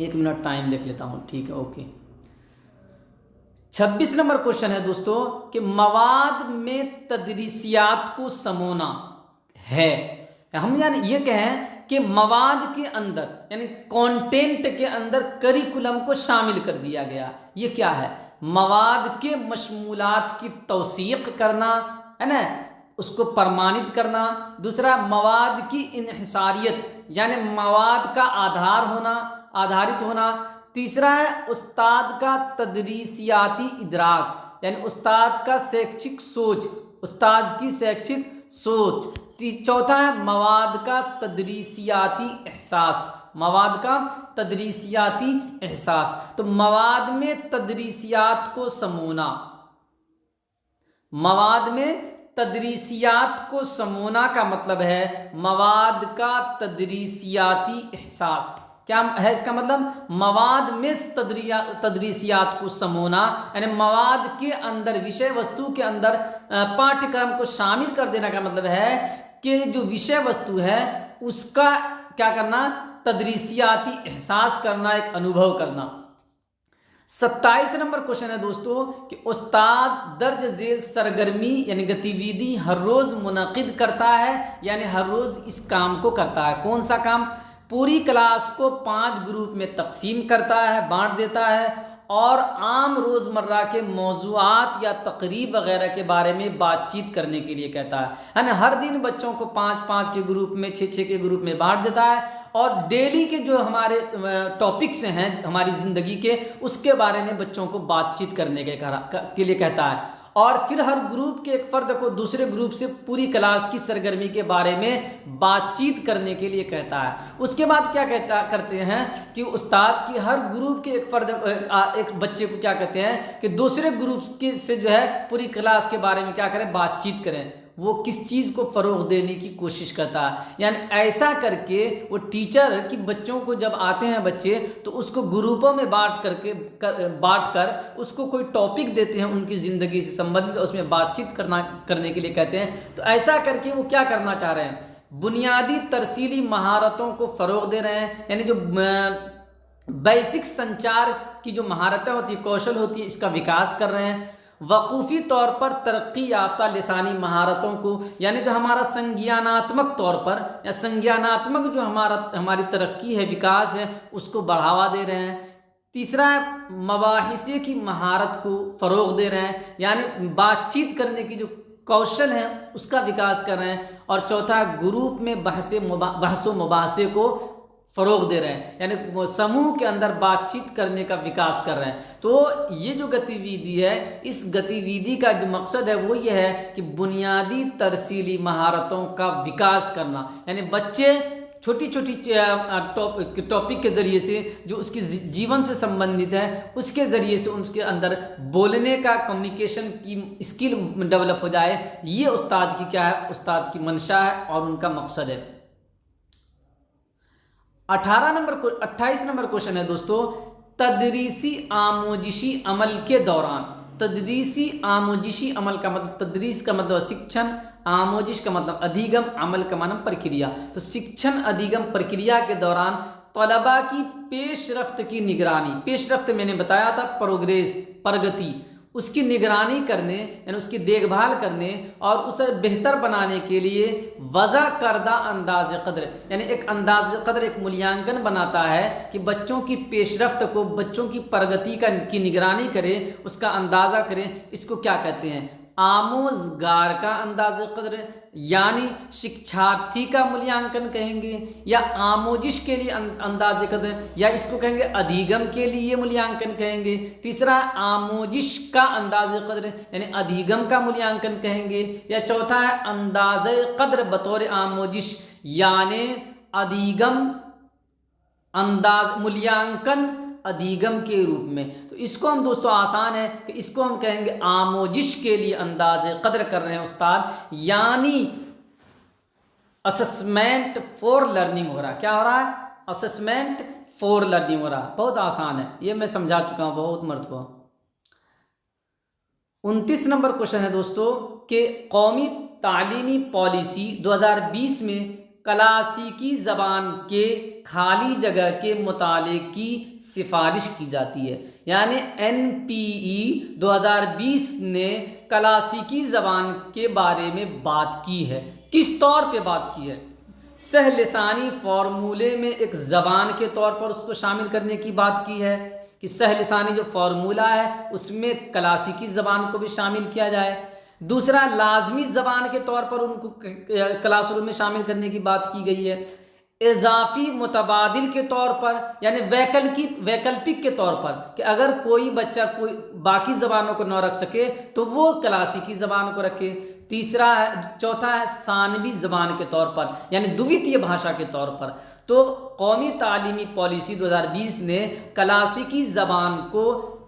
1 मिनट टाइम देख लेता हूँ, ठीक है, ओके। 26 नंबर क्वेश्चन है दोस्तों कि मवाद में तदरीसियात को समोना है। हम यानी ये कहें कि मवाद के अंदर यानी कंटेंट के अंदर करिकुलम को शामिल कर दिया गया। ये क्या है? मवाद के मशमूलात की तौसीक करना है ना, उसको प्रमाणित करना। दूसरा, मवाद की इन्हिसारियत यानी मवाद का आधारित होना। तीसरा है उस्ताद का तदरीसियाती इदराक यानी उस्ताद का शैक्षिक सोच, उस्ताद की शैक्षिक सोच। चौथा है मवाद का तदरीसियाती एहसास, मवाद का तदरीसियाती एहसास। तो मवाद में तदरीसियात को समोना, मवाद में तदरीसियात को समोना का मतलब है मवाद का तदरीसियाती एहसास। क्या है इसका मतलब? मवाद में तदरीसियात को समोना यानी मवाद के अंदर, विषय वस्तु के अंदर पाठ्यक्रम को शामिल कर देने का मतलब है कि जो विषय वस्तु है उसका क्या करना? तदरीसियाती एहसास करना, एक अनुभव करना। 27 नंबर क्वेश्चन है दोस्तों कि उस्ताद दर्ज झेल सरगर्मी यानी गतिविधि हर रोज़ मुनक़िद करता है यानी हर रोज़ इस काम को करता है। कौन सा काम? पूरी क्लास को 5 ग्रुप में तकसीम करता है, बांट देता है और आम रोज़मर्रा के मौज़ूआत या तकरीब वगैरह के बारे में बातचीत करने के लिए कहता है ना। हर दिन बच्चों को 5-5 के ग्रुप में, 6-6 के ग्रुप में बांट देता है और डेली के जो हमारे टॉपिक्स हैं हमारी ज़िंदगी के, उसके बारे में बच्चों को बातचीत करने के लिए कहता है। और फिर हर ग्रुप के एक फ़र्द को दूसरे ग्रुप से पूरी क्लास की सरगर्मी के बारे में बातचीत करने के लिए कहता है। उसके बाद क्या करते हैं कि उस्ताद की हर ग्रुप के एक बच्चे को क्या कहते हैं कि दूसरे ग्रुप के से जो है पूरी क्लास के बारे में क्या करें? बातचीत करें। वो किस चीज़ को फ़रोग़ देने की कोशिश करता है। यानी ऐसा करके वो टीचर कि बच्चों को जब आते हैं बच्चे तो उसको ग्रुपों में बांट कर उसको कोई टॉपिक देते हैं उनकी ज़िंदगी से संबंधित, उसमें बातचीत करने के लिए कहते हैं। तो ऐसा करके वो क्या करना चाह रहे हैं? बुनियादी तरसीली महारतों को फ़रोग़ दे रहे हैं यानी जो बेसिक संचार की जो महारतें होती है, कौशल होती है, इसका विकास कर रहे हैं। वकूफ़ी तौर पर तरक्की याफ्ता लिसानी महारतों को यानी जो हमारा संज्ञानात्मक तौर पर या संज्ञानात्मक जो हमारी तरक्की है, विकास है, उसको बढ़ावा दे रहे हैं। तीसरा है मबाहिसे की महारत को फ़रोग़ दे रहे हैं यानी बातचीत करने की जो कौशल है उसका विकास कर रहे हैं। और चौथा ग्रुप में बहसो मुबाहसे को फ़रोग़ दे रहे हैं यानी वो समूह के अंदर बातचीत करने का विकास कर रहे हैं। तो ये जो गतिविधि है, इस गतिविधि का जो मकसद है वो ये है कि बुनियादी तरसीली महारतों का विकास करना यानी बच्चे छोटी छोटी टॉपिक के ज़रिए से जो उसकी जीवन से संबंधित है उसके ज़रिए से उसके अंदर बोलने का, कम्युनिकेशन की स्किल डेवलप हो जाए। ये उस्ताद की क्या है? उस्ताद की मंशा है और उनका मकसद है। 28 नंबर क्वेश्चन है दोस्तों, तदरीसी आमोजिशी अमल के दौरान। तदरीसी आमोजिशी अमल का मतलब, तदरीस का मतलब शिक्षण, आमोजिश का मतलब अधिगम, अमल का मतलब प्रक्रिया। तो शिक्षण अधिगम प्रक्रिया के दौरान तलबा की पेशरफ्त की निगरानी, पेशरफ्त मैंने बताया था प्रोग्रेस, प्रगति, उसकी निगरानी करने यानी उसकी देखभाल करने और उसे बेहतर बनाने के लिए वज़ा करदा अंदाज़ क़द्र यानी एक अंदाज़ क़द्र, एक मूल्यांकन बनाता है कि बच्चों की पेशरफ्त को, बच्चों की प्रगति की निगरानी करे, उसका अंदाज़ा करें। इसको क्या कहते हैं? आमोज़गार का अंदाज़ क़द्र यानी शिक्षार्थी का मूल्यांकन कहेंगे, या आमोजिश के लिए अंदाज़ क़द्र, या इसको कहेंगे अधिगम के लिए मूल्यांकन कहेंगे। तीसरा आमोजिश का अंदाज़ क़द्र यानी अधिगम का मूल्यांकन कहेंगे, या चौथा है अंदाज़ क़द्र बतौर आमोजिश यानी अधिगम, अंदाज मूल्यांकन अधिगम के रूप में। तो इसको हम दोस्तों आसान है कि इसको हम कहेंगे आमोजिश के लिए अंदाज़े कदर कर रहे हैं उस्ताद, यानी असेसमेंट फॉर लर्निंग हो रहा है। क्या हो रहा है? असेसमेंट फॉर लर्निंग हो रहा है। बहुत आसान है, ये मैं समझा चुका हूँ बहुत मर्तबा। 29 नंबर क्वेश्चन है दोस्तों कि कौमी तालीमी पॉलिसी 2020 में क्लासिकी ज़बान के खाली जगह के मुताले की सिफारिश की जाती है। यानी NPE 2020 ने क्लासिकी ज़बान के बारे में बात की है। किस तौर पे बात की है? सहलिसानी फार्मूले में एक ज़बान के तौर पर उसको शामिल करने की बात की है कि सहलिसानी जो फार्मूला है उसमें क्लासिकी ज़बान को भी शामिल किया जाए। दूसरा, लाजमी ज़बान के तौर पर उनको क्लासरूम में शामिल करने की बात की गई है। इजाफी मुतबादिल के तौर पर यानी वैकल्पिक के तौर पर कि अगर कोई बच्चा कोई बाकी ज़बानों को न रख सके तो वो क्लासिकी ज़बान को रखे। चौथा है सानवी ज़बान के तौर पर यानी द्वितीय भाषा के तौर पर। तो कौमी तालीमी पॉलिसी 2020 ने क्लासिकी ज़बान को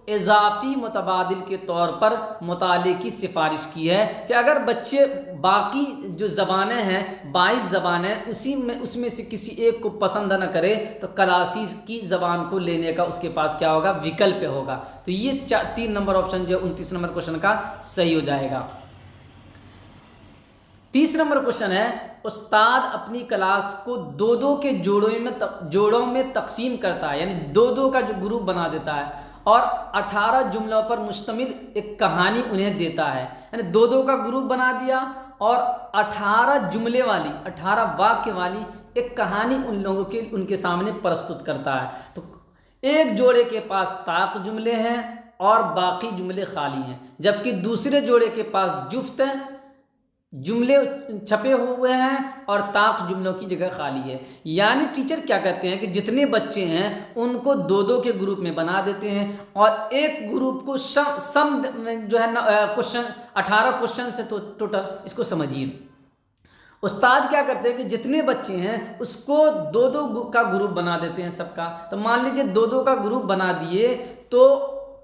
इजाफी मुतबादिल के तौर पर मुताले की सिफारिश की है कि अगर बच्चे बाकी जो ज़बानें हैं 22 ज़बानें उसमें से किसी एक को पसंद न करे तो क्लासिकी ज़बान को लेने का उसके पास क्या होगा? विकल्प होगा। तो ये 3 नंबर ऑप्शन जो 29 नंबर क्वेश्चन का सही हो जाएगा। 30 नंबर क्वेश्चन है, उस्ताद अपनी क्लास को दो के जोड़ों में तकसीम करता है, यानी दो का जो ग्रुप बना देता है और 18 जुमलों पर मुश्तमिल एक कहानी उन्हें देता है। यानी दो का ग्रुप बना दिया और 18 जुमले वाली 18 वाक्य वाली एक कहानी उन लोगों के उनके सामने प्रस्तुत करता है। तो एक जोड़े के पास ताक जुमले हैं और बाकी जुमले खाली हैं, जबकि दूसरे जोड़े के पास जुफ्त हैं, जुमले छपे हुए हैं और ताक जुमलों की जगह खाली है। यानी टीचर क्या कहते हैं कि जितने बच्चे हैं उनको दो के ग्रुप में बना देते हैं और एक ग्रुप को सम जो है ना क्वेश्चन 18 क्वेश्चन से तो टोटल इसको समझिए। उस्ताद क्या करते हैं कि जितने बच्चे हैं उसको दो का ग्रुप बना देते हैं सबका। तो मान लीजिए दो का ग्रुप बना दिए तो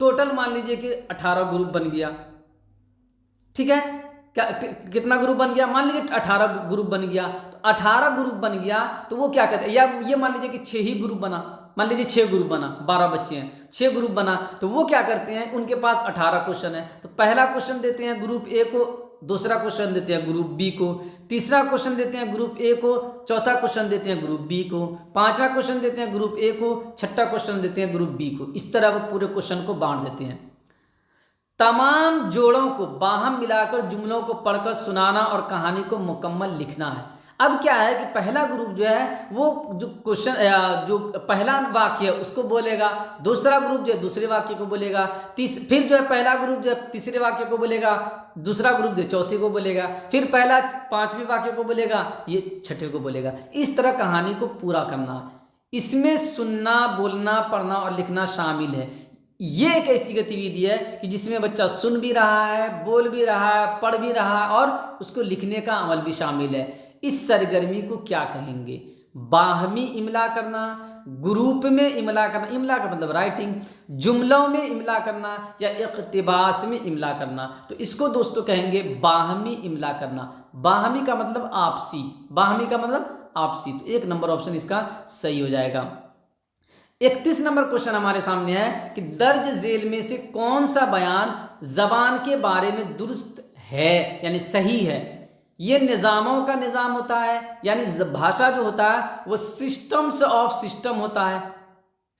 टोटल मान लीजिए कि 18 ग्रुप बन गया। ठीक है, कितना ग्रुप बन गया? मान लीजिए 18 ग्रुप बन गया। तो 18 ग्रुप बन गया तो वो क्या कहते हैं, या ये मान लीजिए कि 6 ही ग्रुप बना, मान लीजिए 6 ग्रुप बना, 12 बच्चे हैं, 6 ग्रुप बना, तो वो क्या करते हैं, उनके पास 18 क्वेश्चन है। तो पहला क्वेश्चन देते हैं ग्रुप ए को, दूसरा क्वेश्चन देते हैं ग्रुप बी को, तीसरा क्वेश्चन देते हैं ग्रुप ए को, चौथा क्वेश्चन देते हैं ग्रुप बी को, पांचवा क्वेश्चन देते हैं ग्रुप ए को, छठा क्वेश्चन देते हैं ग्रुप बी को। इस तरह वो पूरे क्वेश्चन को बांट देते हैं। तमाम जोड़ों को बाहम मिलाकर जुमलों को पढ़कर सुनाना और कहानी को मुकम्मल लिखना है। अब क्या है कि पहला ग्रुप जो है वो जो क्वेश्चन जो पहला वाक्य है उसको बोलेगा, दूसरा ग्रुप जो है दूसरे वाक्य को बोलेगा, फिर जो है पहला ग्रुप जो है तीसरे वाक्य को बोलेगा, दूसरा ग्रुप जो चौथे को बोलेगा, फिर पहला 5वें वाक्य को बोलेगा, ये छठे को बोलेगा। इस तरह कहानी को पूरा करना। इसमें सुनना, बोलना, पढ़ना और लिखना शामिल है। ये एक ऐसी गतिविधि है कि जिसमें बच्चा सुन भी रहा है, बोल भी रहा है, पढ़ भी रहा है और उसको लिखने का अमल भी शामिल है। इस सरगर्मी को क्या कहेंगे? बाहमी इमला करना, ग्रुप में इमला करना, इमला का मतलब राइटिंग, जुमलों में इमला करना या इक़्तिबास में इमला करना। तो इसको दोस्तों कहेंगे बाहमी इमला करना। बाहमी का मतलब आपसी, बाहमी का मतलब आपसी। तो 1 नंबर ऑप्शन इसका सही हो जाएगा। 31 नंबर क्वेश्चन हमारे सामने है कि दर्ज झेल में से कौन सा बयान जबान के बारे में दुरुस्त है यानी सही है? ये निज़ामों का निज़ाम होता है, यानी भाषा जो होता है वो सिस्टम्स ऑफ सिस्टम होता है,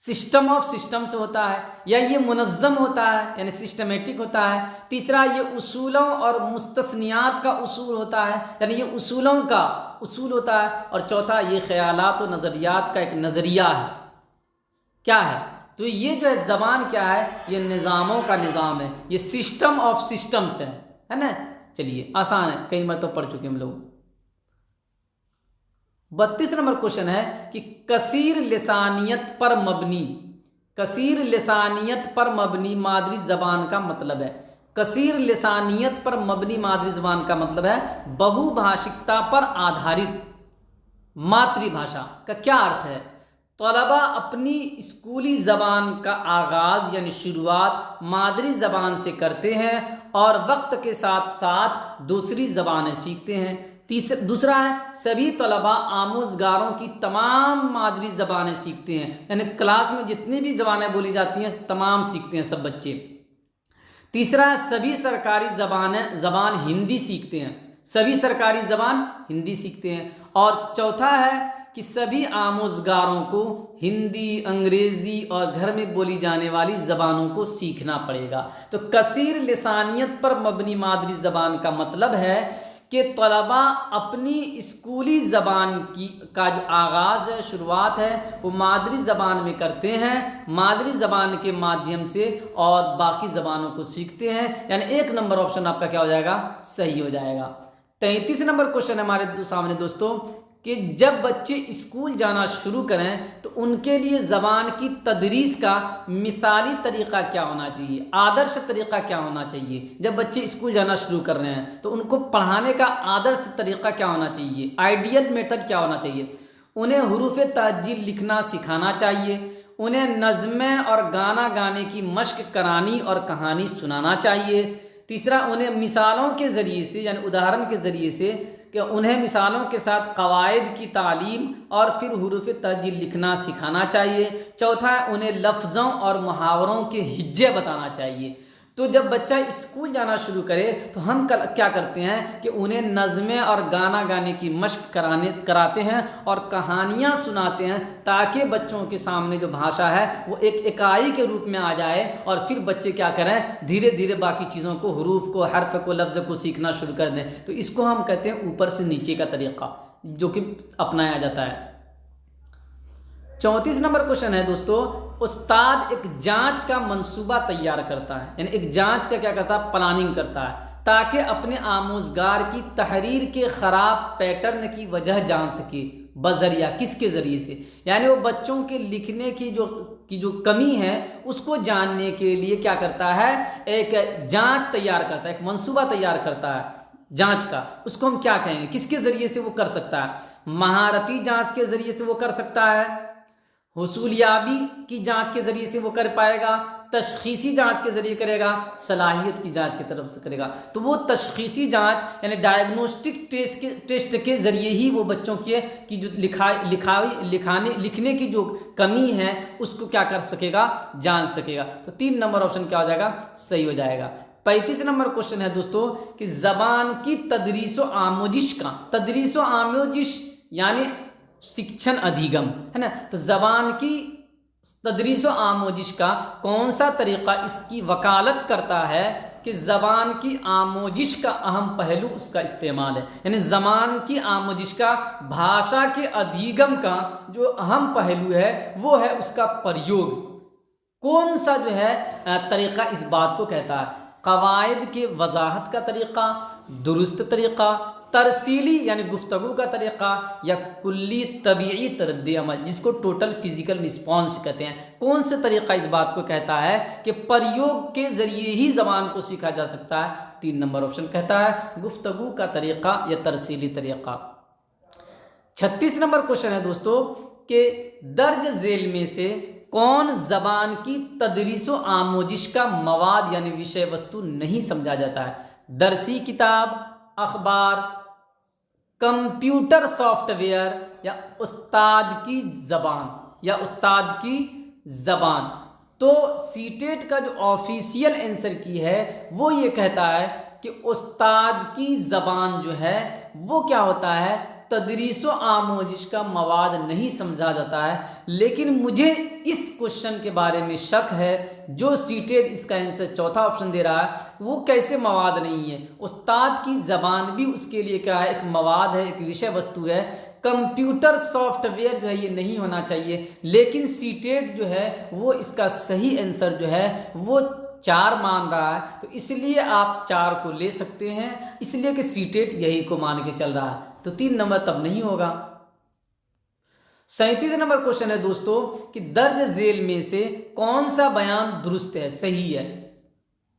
सिस्टम ऑफ सिस्टम से होता है, या ये मुनज़्ज़म होता है यानी सिस्टमेटिक होता है। तीसरा, ये उसूलों और मुस्तस्नियात का उसूल होता है यानी ये उसूलों का उसूल होता है। और चौथा, ये ख़यालात और नज़रियात का एक नज़रिया है। क्या है? तो ये जो है ज़बान क्या है? ये निज़ामों का निज़ाम है, ये सिस्टम ऑफ सिस्टम्स है ना। चलिए, आसान है, कई बार तो पढ़ चुके हम लोग। 32 नंबर क्वेश्चन है कि कसीर लिसानियत पर मबनी, कसीर लिसानियत पर मबनी मादरी ज़बान का मतलब है। कसीर लिसानियत पर मबनी मादरी ज़बान का मतलब है बहुभाषिकता पर आधारित मातृभाषा का क्या अर्थ है? तलबा अपनी स्कूली ज़बान का आगाज़ यानी शुरुआत मादरी ज़बान से करते हैं और वक्त के साथ साथ दूसरी ज़बानें सीखते हैं। दूसरा है सभी तलबा आमोज़गारों की तमाम मादरी ज़बानें सीखते हैं, यानी क्लास में जितनी भी ज़बानें बोली जाती हैं तमाम सीखते हैं सब बच्चे। तीसरा है सभी सरकारी ज़बान हिंदी सीखते हैं, सभी सरकारी ज़बान हिंदी सीखते हैं। और चौथा है कि सभी आमोज़गारों को हिंदी, अंग्रेज़ी और घर में बोली जाने वाली ज़बानों को सीखना पड़ेगा। तो कसीर लिसानियत पर मबनी मादरी ज़बान का मतलब है कि तलबा अपनी स्कूली ज़बान का जो आगाज़ है, शुरुआत है, वो मादरी ज़बान में करते हैं, मादरी ज़बान के माध्यम से और बाकी ज़बानों को सीखते हैं। यानी 1 नंबर ऑप्शन आपका क्या हो जाएगा, सही हो जाएगा। 33 नंबर क्वेश्चन हमारे सामने दोस्तों कि जब बच्चे स्कूल जाना शुरू करें तो उनके लिए ज़बान की तदरीस का मिसाली तरीक़ा क्या होना चाहिए, आदर्श तरीक़ा क्या होना चाहिए। जब बच्चे स्कूल जाना शुरू कर रहे हैं तो उनको पढ़ाने का आदर्श तरीक़ा क्या होना चाहिए, आइडियल मेथड क्या होना चाहिए। उन्हें हुरूफ़ तहज्जील लिखना सिखाना चाहिए, उन्हें नज़्में और गाना गाने की मश्क करानी और कहानी सुनाना चाहिए। तीसरा, उन्हें मिसालों के ज़रिए से यानी उदाहरण के ज़रिए से कि उन्हें मिसालों के साथ कवायद की तालीम और फिर हुरूफ़ तहज्जील लिखना सिखाना चाहिए। चौथा, उन्हें लफ्ज़ों और मुहावरों के हिज्जे बताना चाहिए। तो जब बच्चा स्कूल जाना शुरू करे तो हम क्या करते हैं कि उन्हें नज़में और गाना गाने की मश्क कराते हैं और कहानियाँ सुनाते हैं, ताकि बच्चों के सामने जो भाषा है वो एक इकाई के रूप में आ जाए और फिर बच्चे क्या करें, धीरे धीरे बाकी चीज़ों को, हरूफ को, हर्फ को, लफ्ज़ को सीखना शुरू कर दें। तो इसको हम कहते हैं ऊपर से नीचे का तरीक़ा जो कि अपनाया जाता है। 34 नंबर क्वेश्चन है दोस्तों, उस्ताद एक जांच का मंसूबा तैयार करता है, यानी एक जांच का क्या करता है, प्लानिंग करता है, ताकि अपने आमोज़गार की तहरीर के ख़राब पैटर्न की वजह जान सके। बज़रिया किसके ज़रिए से, यानी वो बच्चों के लिखने की जो कमी है उसको जानने के लिए क्या करता है, एक जांच तैयार करता है, एक मंसूबा तैयार करता है जांच का। उसको हम क्या कहेंगे, किसके ज़रिए से वो कर सकता है। महारती जांच के ज़रिए से वो कर सकता है, हुसूलियाबी की जांच के ज़रिए से वो कर पाएगा, तशख़ीसी जांच के ज़रिए करेगा, सलाहियत की जांच की तरफ से करेगा। तो वो तशख़ीसी जांच यानी डायग्नोस्टिक टेस्ट के ज़रिए ही वो बच्चों की जो लिखने की जो कमी है उसको क्या कर सकेगा, जान सकेगा। तो 3 नंबर ऑप्शन क्या हो जाएगा, सही हो जाएगा। 35 नंबर क्वेश्चन है दोस्तों कि ज़बान की तदरीस व आमोजिश का, तदरीस व आमोजिश यानी शिक्षण अधिगम है ना। तो ज़बान की तदरीस व आमोजिश का कौन सा तरीक़ा इसकी वकालत करता है कि ज़बान की आमोजिश का अहम पहलू उसका इस्तेमाल है, यानी ज़बान की आमोजिश का, भाषा के अधिगम का जो अहम पहलू है वो है उसका प्रयोग। कौन सा जो है तरीक़ा इस बात को कहता है, कवायद के वजाहत का तरीक़ा, दुरुस्त तरीक़ा, तरसीली यानी गुफ्तगू का तरीक़ा, या कुल्ली तबीई तरद्दी अमल जिसको टोटल फिज़िकल रिस्पॉन्स कहते हैं। कौन सा तरीक़ा इस बात को कहता है कि प्रयोग के ज़रिए ही ज़बान को सीखा जा सकता है। 3 नंबर ऑप्शन कहता है गुफ्तगू का तरीक़ा या तरसीली तरीक़ा। 36 नंबर क्वेश्चन है दोस्तों कि दर्ज झेल में से कौन ज़बान की तदरीस व आमोजिश का मवाद यानी विषय वस्तु नहीं समझा जाता है। दरसी किताब, अखबार, कंप्यूटर सॉफ्टवेयर या उस्ताद की ज़बान। तो सीटेट का जो ऑफिशियल आंसर की है वो ये कहता है कि उस्ताद की ज़बान जो है वो क्या होता है, तदरीस व आमोजिश का मवाद नहीं समझा जाता है। लेकिन मुझे इस क्वेश्चन के बारे में शक है, जो सीटेड इसका आंसर चौथा ऑप्शन दे रहा है वो कैसे मवाद नहीं है। उस्ताद की ज़बान भी उसके लिए क्या है, एक मवाद है, एक विषय वस्तु है। कंप्यूटर सॉफ्टवेयर जो है ये नहीं होना चाहिए, लेकिन सीटेड जो है वो इसका सही आंसर जो है वो 4 मान रहा है। तो इसलिए आप 4 को ले सकते हैं, इसलिए कि सीटेट यही को मान के चल रहा है। तो 3 नंबर तब नहीं होगा। 37 नंबर क्वेश्चन है दोस्तों कि दर्ज झेल में से कौन सा बयान दुरुस्त है, सही है।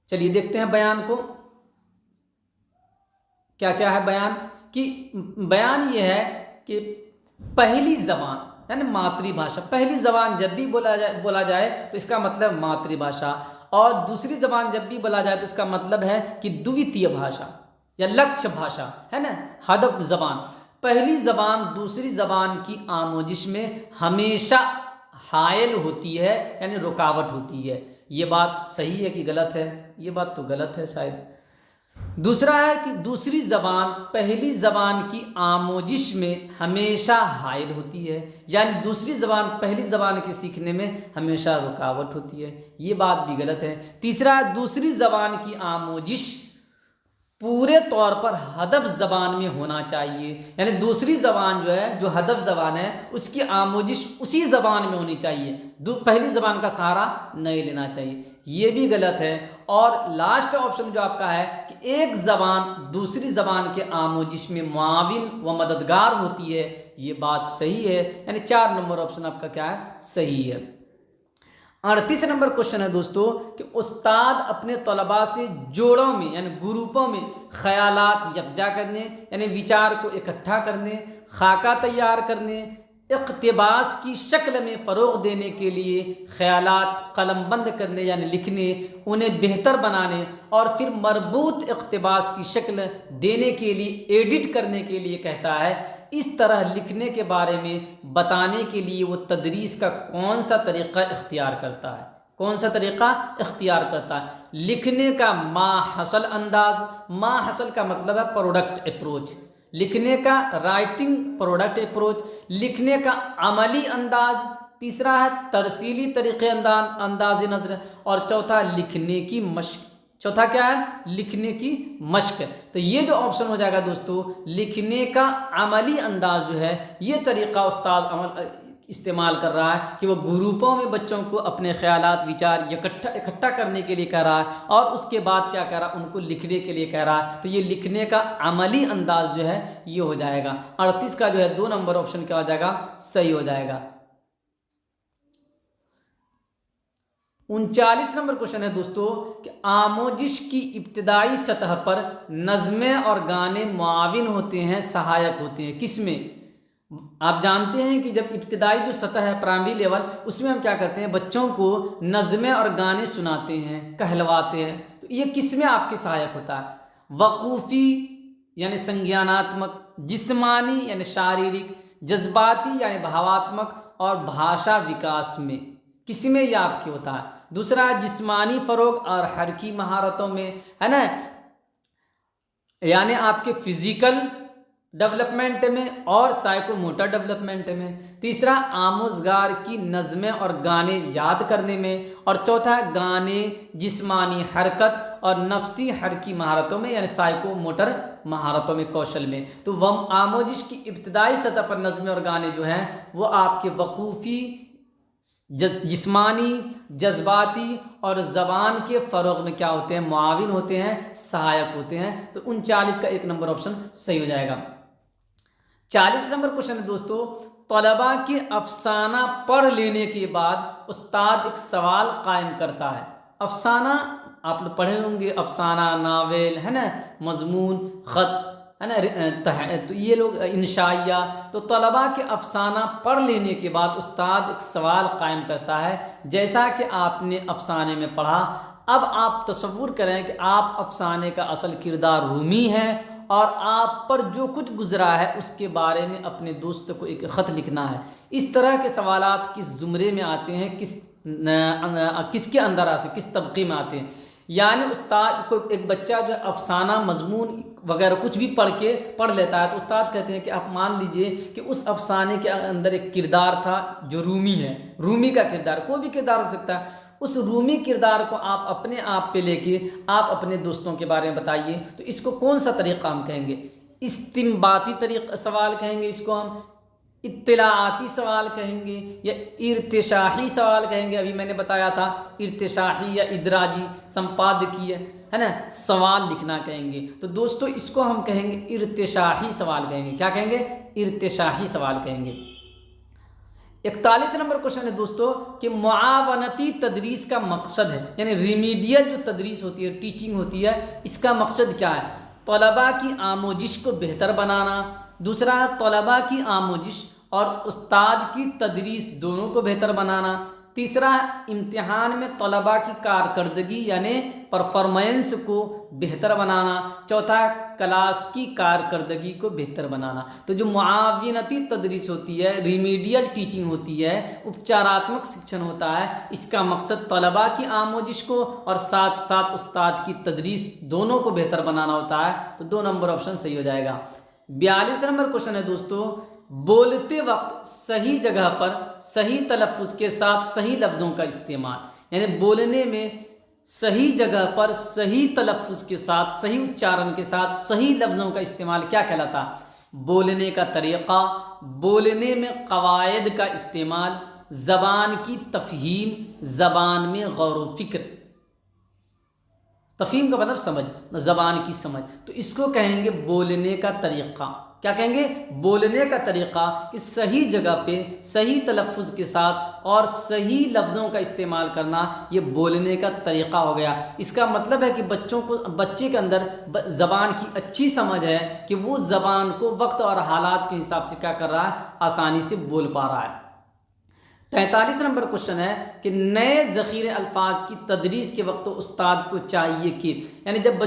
चलिए देखते हैं बयान को, क्या क्या है बयान। कि बयान ये है कि पहली ज़बान यानी मातृभाषा। पहली ज़बान जब भी बोला जाए तो इसका मतलब मातृभाषा, और दूसरी ज़बान जब भी बोला जाए तो इसका मतलब है कि द्वितीय भाषा या लक्ष्य भाषा, है ना, हदफ ज़बान। पहली ज़बान दूसरी ज़बान की आमोजिश में हमेशा हायल होती है, यानी रुकावट होती है। ये बात सही है कि गलत है? ये बात तो गलत है शायद। दूसरा है कि दूसरी ज़बान पहली ज़बान की आमोजिश में हमेशा हायल होती है, यानी दूसरी ज़बान पहली ज़बान की सीखने में हमेशा रुकावट होती है। ये बात भी गलत है। तीसरा है दूसरी ज़बान की आमोजिश पूरे तौर पर हदफ ज़बान में होना चाहिए, यानी दूसरी ज़बान जो है, जो हदफ ज़बान है, उसकी आमोजिश उसी ज़बान में होनी चाहिए, पहली ज़बान का सहारा नहीं लेना चाहिए। ये भी गलत है। और लास्ट ऑप्शन जो आपका है कि एक ज़बान दूसरी ज़बान के आमोजिश में मुआविन व मददगार होती है, ये बात सही है, यानी 4 नंबर ऑप्शन आपका क्या है? सही है। 38 नंबर क्वेश्चन है दोस्तों कि उस्ताद अपने तलबा से जोड़ों में यानी ग्रुपों में ख्यालात यकजा करने यानी विचार को इकट्ठा करने, खाका तैयार करने, इक़्तिबास की शक्ल में फ़रोग़ देने के लिए ख्यालात कलमबंद करने यानी लिखने, उन्हें बेहतर बनाने और फिर मरबूत इक़्तिबास की शक्ल देने के लिए एडिट करने के लिए कहता है। इस तरह लिखने के बारे में बताने के लिए वो तदरीस का कौन सा तरीक़ा इख्तियार करता है? कौन सा तरीक़ा इख्तियार करता है? लिखने का माहसल अंदाज़, माहसल का मतलब है प्रोडक्ट अप्रोच, लिखने का राइटिंग प्रोडक्ट अप्रोच, लिखने का अमली अंदाज, तीसरा है तरसीली तरीक़े अंदाज नज़र, और चौथा लिखने की मश्क। चौथा क्या है? लिखने की मश्क। तो ये जो ऑप्शन हो जाएगा दोस्तों, लिखने का अमली अंदाज जो है, ये तरीक़ा उस्ताद इस्तेमाल कर रहा है कि वो ग्रुपों में बच्चों को अपने ख्यालात विचार इकट्ठा करने के लिए कह रहा है, और उसके बाद क्या कह रहा है? उनको लिखने के लिए कह रहा है। तो ये लिखने का अमली अंदाज जो है ये हो जाएगा। 38 का जो है 2 नंबर ऑप्शन क्या हो जाएगा? सही हो जाएगा। 39 नंबर क्वेश्चन है दोस्तों कि आमोजिश की इब्तिदाई सतह पर नज़में और गाने मुआविन होते हैं, सहायक होते हैं। किसमें? आप जानते हैं कि जब इब्तिदाई जो सतह है प्राइमरी लेवल, उसमें हम क्या करते हैं? बच्चों को नज़में और गाने सुनाते हैं, कहलवाते हैं। तो ये किसमें आपके सहायक होता है? वक़ूफ़ी यानी संज्ञानात्मक, जिस्मानी यानी शारीरिक, जज्बाती यानी भावात्मक, और भाषा विकास में। किसी में यह आपके होता है? दूसरा जिस्मानी फ़रोग़ और हरकी महारतों में, है ना, यानी आपके फिज़िकल डेवलपमेंट में और साइकोमोटर डेवलपमेंट में। तीसरा आमोज़गार की नज़में और गाने याद करने में, और चौथा गाने जिस्मानी हरकत और नफ्सी हरकी महारतों में यानी साइकोमोटर महारतों में, कौशल में। तो वह आमोजिश की इब्तिदाई सतह पर नज़में और गाने जो हैं वो आपके वक़ूफ़ी, जिस्मानी, जज्बाती और ज़बान के फ़रोग़ में क्या होते हैं? मुआविन होते हैं, सहायक होते हैं। तो 39 का 1 नंबर ऑप्शन सही हो जाएगा। 40 नंबर क्वेश्चन है दोस्तों, तलबा के अफसाना पढ़ लेने के बाद उस्ताद एक सवाल कायम करता है। अफसाना आप लोग पढ़े होंगे, अफसाना नावेल, है ना, मजमून, ख़त, है ना, तो ये लोग इंशाइया। तो तलबा के अफसाना पढ़ लेने के बाद उस्ताद एक सवाल कायम करता है, जैसा कि आपने अफसाने में पढ़ा। अब आप तसव्वुर करें कि आप अफसाने का असल किरदार रूमी है और आप पर जो कुछ गुजरा है उसके बारे में अपने दोस्त को एक ख़त लिखना है। इस तरह के सवालात किस ज़ुमरे में आते हैं, किसके अंदर से किस तबके में आते हैं? यानी उस्ताद को एक बच्चा जो अफसाना मजमून वगैरह कुछ भी पढ़ लेता है, तो उस्ताद कहते हैं कि आप मान लीजिए कि उस अफसाने के अंदर एक किरदार था जो रूमी है। रूमी का किरदार कोई भी किरदार हो सकता है। उस रूमी किरदार को आप अपने आप पे लेके आप अपने दोस्तों के बारे में बताइए। तो इसको कौन सा तरीक़ा हम कहेंगे? इस्तिंबाती तरीक़ा सवाल कहेंगे, इसको हम इत्तिलाआती सवाल कहेंगे, या इर्तिशाही सवाल कहेंगे। अभी मैंने बताया था इर्तिशाही या इदराजी संपादकीय, है ना, सवाल लिखना कहेंगे। तो दोस्तों इसको हम कहेंगे इर्तिशाही सवाल कहेंगे। क्या कहेंगे? इर्तिशाही सवाल कहेंगे। 41 नंबर क्वेश्चन है दोस्तों कि मुआवनती तदरीस का मकसद है, यानी रिमीडियल जो तदरीस होती है, टीचिंग होती है, इसका मकसद क्या है? तलबा की आमोजिश को बेहतर बनाना। दूसरा तलबा की आमोजिश और उस्ताद की तदरीस दोनों को बेहतर बनाना। तीसरा, इम्तिहान में तलबा की कारकर्दगी यानी परफॉर्मेंस को बेहतर बनाना। चौथा, क्लास की कारकर्दगी को बेहतर बनाना। तो जो मुआविनती तदरीस होती है, रिमीडियल टीचिंग होती है, उपचारात्मक शिक्षण होता है, इसका मकसद तलबा की आमोजिश को और साथ साथ उस्ताद की तदरीस दोनों को बेहतर बनाना होता है। तो 2 नंबर ऑप्शन सही हो जाएगा। 42 नंबर क्वेश्चन है दोस्तों, बोलते वक्त सही जगह पर सही तलफ़ुज़ के साथ सही लफ्ज़ों का इस्तेमाल। यानी बोलने में सही जगह पर सही तलफ़ुज़ के साथ सही उच्चारण के साथ सही लफ्ज़ों का इस्तेमाल क्या कहलाता? बोलने का तरीक़ा, बोलने में क़वायद का इस्तेमाल, ज़बान की तफ़हीम, ज़बान में गौर व फ़िक्र। तफ़हीम का मतलब समझ, ज़बान की समझ, तो इसको कहेंगे बोलने का तरीक़ा। क्या कहेंगे? बोलने का तरीक़ा, कि सही जगह पे सही तलफ़ुज़ के साथ और सही लफ्ज़ों का इस्तेमाल करना, ये बोलने का तरीक़ा हो गया। इसका मतलब है कि बच्चे के अंदर ज़बान की अच्छी समझ है कि वो ज़बान को वक्त और हालात के हिसाब से क्या कर रहा है, आसानी से बोल पा रहा है। 43 नंबर क्वेश्चन है कि नए ज़ख़ीरे अल्फाज की तदरीस के वक्त तो उस्ताद को चाहिए कि, यानी जब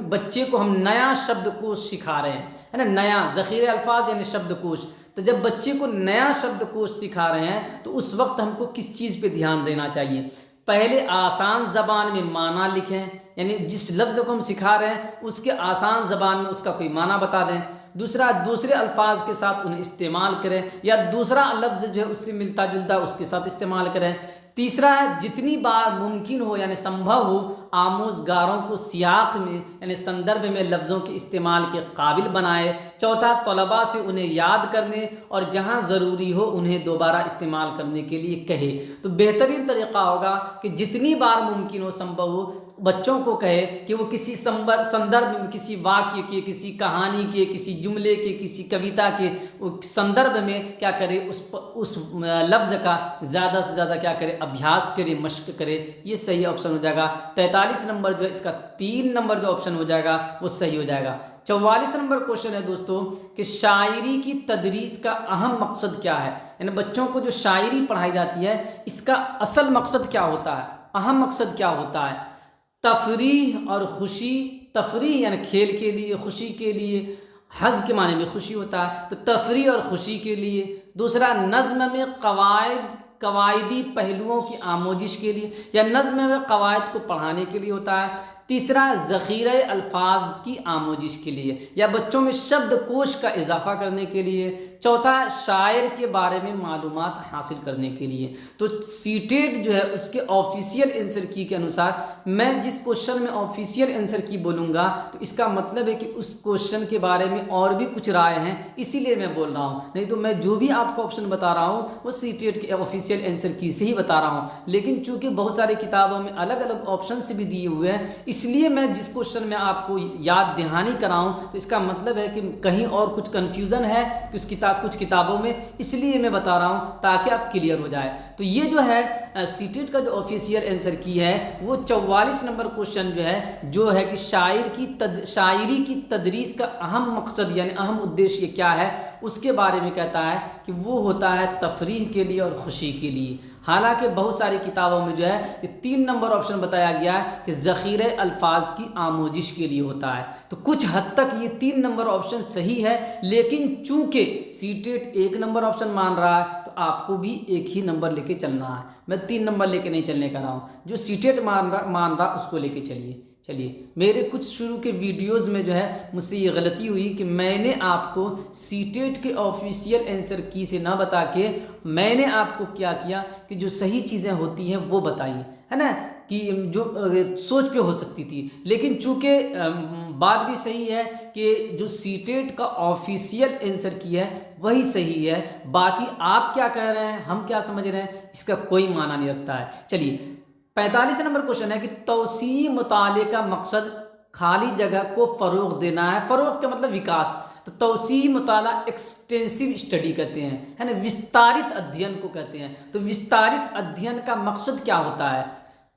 बच्चे को हम नया शब्दकोश सिखा रहे हैं, है ना, नया ज़ख़ीरे अल्फाज यानी शब्दकोश, तो जब बच्चे को नया शब्दकोश सिखा रहे हैं तो उस वक्त हमको किस चीज़ पे ध्यान देना चाहिए? पहले आसान ज़बान में माना लिखें, यानी जिस लफ्ज़ को हम सिखा रहे हैं उसके आसान ज़बान में उसका कोई माना बता दें। दूसरा, दूसरे अल्फाज के साथ उन्हें इस्तेमाल करें, या दूसरा लफ्ज़ जो है उससे मिलता जुलता उसके साथ इस्तेमाल करें। तीसरा है, जितनी बार मुमकिन हो यानी संभव हो आमोज़गारों को सियाक में यानी संदर्भ में लफ्ज़ों के इस्तेमाल के काबिल बनाए। चौथा, तलबा से उन्हें याद करने और जहाँ ज़रूरी हो उन्हें दोबारा इस्तेमाल करने के लिए कहे। तो बेहतरीन तरीक़ा होगा कि जितनी बार मुमकिन हो, संभव हो, बच्चों को कहे कि वो किसी संदर्भ में, किसी वाक्य के, किसी कहानी के, किसी जुमले के, किसी कविता के संदर्भ में क्या करे, उस लफ्ज़ का ज़्यादा से ज़्यादा क्या करे, अभ्यास करे, मश्क करे। ये सही ऑप्शन हो जाएगा। 43 नंबर जो है इसका 3 नंबर जो ऑप्शन हो जाएगा वो सही हो जाएगा। 44 नंबर क्वेश्चन है दोस्तों कि शायरी की तदरीस का अहम मकसद क्या है? यानी बच्चों को जो शायरी पढ़ाई जाती है इसका असल मकसद क्या होता है, अहम मकसद क्या होता है? तफरीह और खुशी। तफरीह यानी खेल के लिए, खुशी के लिए, हज़ के माने में खुशी होता है, तो तफरीह और खुशी के लिए। दूसरा, नज़्म में कवायदी पहलुओं की आमोजिश के लिए, या नज़्म में कवायद को पढ़ाने के लिए होता है। तीसरा, ज़ख़ीरे अल्फाज की आमोजिश के लिए, या बच्चों में शब्दकोश का इजाफा करने के लिए। चौथा, शायर के बारे में मालूमात हासिल करने के लिए। तो सीटेट जो है उसके ऑफिशियल आंसर की के अनुसार मैं जिस क्वेश्चन में ऑफिशियल आंसर की बोलूँगा तो इसका मतलब है कि उस क्वेश्चन के बारे में और भी कुछ राय हैं, इसीलिए मैं बोल रहा हूँ। नहीं तो मैं जो भी आपको ऑप्शन बता रहा हूँ वो सीटेट के ऑफिशियल आंसर की से ही बता रहा हूँ। लेकिन चूँकि बहुत सारी किताबों में अलग अलग ऑप्शन भी दिए हुए हैं, इसलिए मैं जिस क्वेश्चन में आपको याद दहानी कराऊँ तो इसका मतलब है कि कहीं और कुछ कन्फ्यूज़न है कि कुछ किताबों में, इसलिए मैं बता रहा हूँ ताकि आप क्लियर हो जाए। तो ये जो है सीटेट का जो ऑफिशियल आंसर की है वो 44 नंबर क्वेश्चन जो है कि शायरी की तदरीस का अहम मकसद यानी अहम उद्देश्य क्या है, उसके बारे में कहता है कि वो होता है तफरीह के लिए और खुशी के लिए। हालांकि बहुत सारी किताबों में जो है ये 3 नंबर ऑप्शन बताया गया है कि ज़ख़ीरे अल्फाज की आमोजिश के लिए होता है। तो कुछ हद तक ये 3 नंबर ऑप्शन सही है, लेकिन चूंकि सीटेट 1 नंबर ऑप्शन मान रहा है तो आपको भी 1 ही नंबर लेके चलना है। मैं 3 नंबर लेके नहीं चलने का रहा हूँ, जो सीटेट मान रहा उसको लेके चलिए। मेरे कुछ शुरू के वीडियोस में जो है मुझसे ये गलती हुई कि मैंने आपको सीटेट के ऑफिशियल आंसर की से ना बता के मैंने आपको क्या किया कि जो सही चीज़ें होती हैं वो बताई, है ना, कि जो सोच पे हो सकती थी। लेकिन चूँकि बात भी सही है कि जो सीटेट का ऑफिशियल आंसर की है वही सही है, बाकी आप क्या कह रहे हैं, हम क्या समझ रहे हैं, इसका कोई माना नहीं रखता है। चलिए 45 नंबर क्वेश्चन है कि तौसी मुताले का मकसद खाली जगह को फ़रोग देना है। फ़रोग का मतलब विकास। तो तौसी मुताला एक्सटेंसिव स्टडी कहते हैं, है ना, विस्तारित अध्ययन को कहते हैं। तो विस्तारित अध्ययन का मकसद क्या होता है?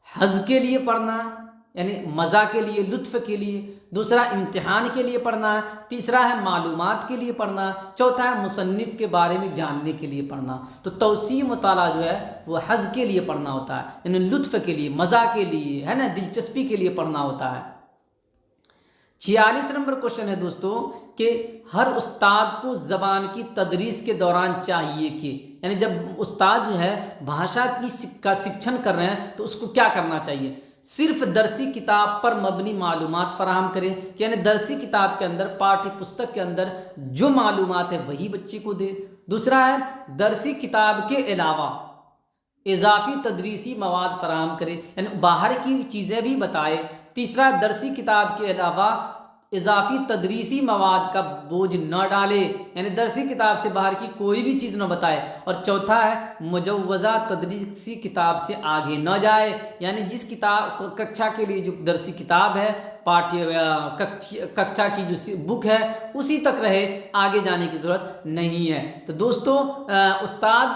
हज़ के लिए पढ़ना यानी मज़ा के लिए, लुत्फ़ के लिए, दूसरा इम्तिहान के लिए पढ़ना, तीसरा है मालूमात के लिए पढ़ना, चौथा है मुसन्निफ़ के बारे में जानने के लिए पढ़ना। तो तौसी मुताला जो है वो हज़ के लिए पढ़ना होता है, यानी लुत्फ़ के लिए, मज़ा के लिए, है ना, दिलचस्पी के लिए पढ़ना होता है। 46 नंबर क्वेश्चन है दोस्तों कि हर उस्ताद को ज़बान की तदरीस के दौरान चाहिए कि, यानी जब उस्ताद जो है भाषा का शिक्षण कर रहे हैं तो उसको क्या करना चाहिए? सिर्फ दरसी किताब पर मबनी मालूमात फराहम करें, कि यानी दरसी किताब के अंदर, पाठ्य पुस्तक के अंदर जो मालूमात है वही बच्चे को दे। दूसरा है दरसी किताब के अलावा इजाफी तदरीसी मवाद फराहम करे, यानी बाहर की चीज़ें भी बताए। तीसरा दरसी किताब के अलावा इजाफी तदरीसी मवाद का बोझ न डाले, यानी दरसी किताब से बाहर की कोई भी चीज़ न बताए। और चौथा है मुजव्वज़ा तदरीसी किताब से आगे न जाए, यानी जिस किताब कक्षा के लिए जो दरसी किताब है, कक्षा की जो बुक है उसी तक रहे, आगे जाने की ज़रूरत नहीं है। तो दोस्तों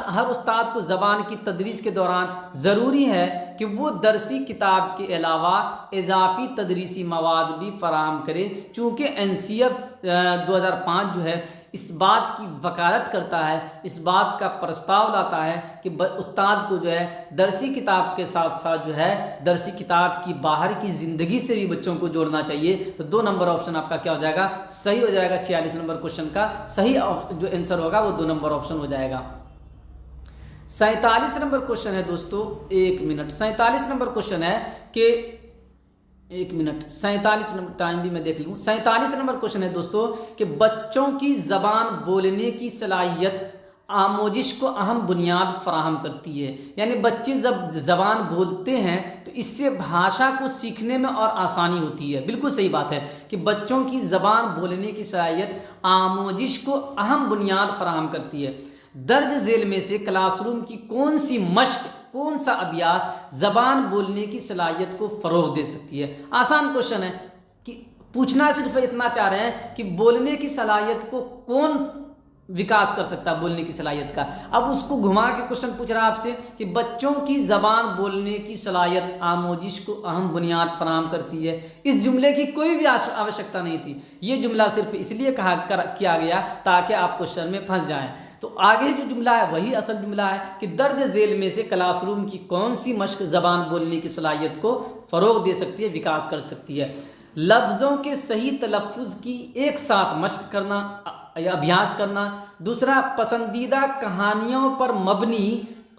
हर उस्ताद को ज़बान की तदरीस के दौरान ज़रूरी है कि वो दरसी किताब के अलावा इजाफी तदरीसी मवाद भी फराहम करे, चूँकि NCF 2005 जो है इस बात की वकालत करता है, इस बात का प्रस्ताव लाता है कि उस्ताद को जो है दरसी किताब के साथ साथ जो है दरसी किताब की बाहर की ज़िंदगी से भी बच्चों को जोड़ना चाहिए। तो 2 नंबर ऑप्शन आपका क्या हो जाएगा? सही हो जाएगा। 46 नंबर क्वेश्चन का सही जो आंसर होगा वो 2 नंबर ऑप्शन हो जाएगा। 47 नंबर क्वेश्चन है दोस्तों, 1 मिनट। 47 नंबर क्वेश्चन है कि 1 मिनट, 47 नंबर, टाइम भी मैं देख लूँ। 47 नंबर क्वेश्चन है दोस्तों कि बच्चों की ज़बान बोलने की सलाहियत आमोजिश को अहम बुनियाद फराहम करती है, यानी बच्चे जब ज़बान बोलते हैं तो इससे भाषा को सीखने में और आसानी होती है। बिल्कुल सही बात है कि बच्चों की ज़बान बोलने की सलाहियत आमोजिश को अहम बुनियाद फराहम करती है। दर्ज झेल में से क्लासरूम की कौन सी मश्क, कौन सा अभ्यास ज़बान बोलने की सलाहियत को फ़रोग़ दे सकती है? आसान क्वेश्चन है कि पूछना सिर्फ इतना चाह रहे हैं कि बोलने की सलाहियत को कौन विकास कर सकता है, बोलने की सलाहियत का। अब उसको घुमा के क्वेश्चन पूछ रहा है आपसे कि बच्चों की ज़बान बोलने की सलाहियत आमोजिश को अहम बुनियाद फराहम करती है। इस जुमले की कोई भी आवश्यकता नहीं थी, ये जुमला सिर्फ इसलिए किया गया ताकि आप क्वेश्चन में फंस जाएं। तो आगे जो जुमला है वही असल जुमला है कि दर्ज झेल में से क्लासरूम की कौन सी मश्क ज़बान बोलने की सलाहियत को फ़रोग़ दे सकती है, विकास कर सकती है? लफ्ज़ों के सही तलफ़्फ़ुज़ की एक साथ मश्क करना या अभ्यास करना। दूसरा पसंदीदा कहानियों पर मबनी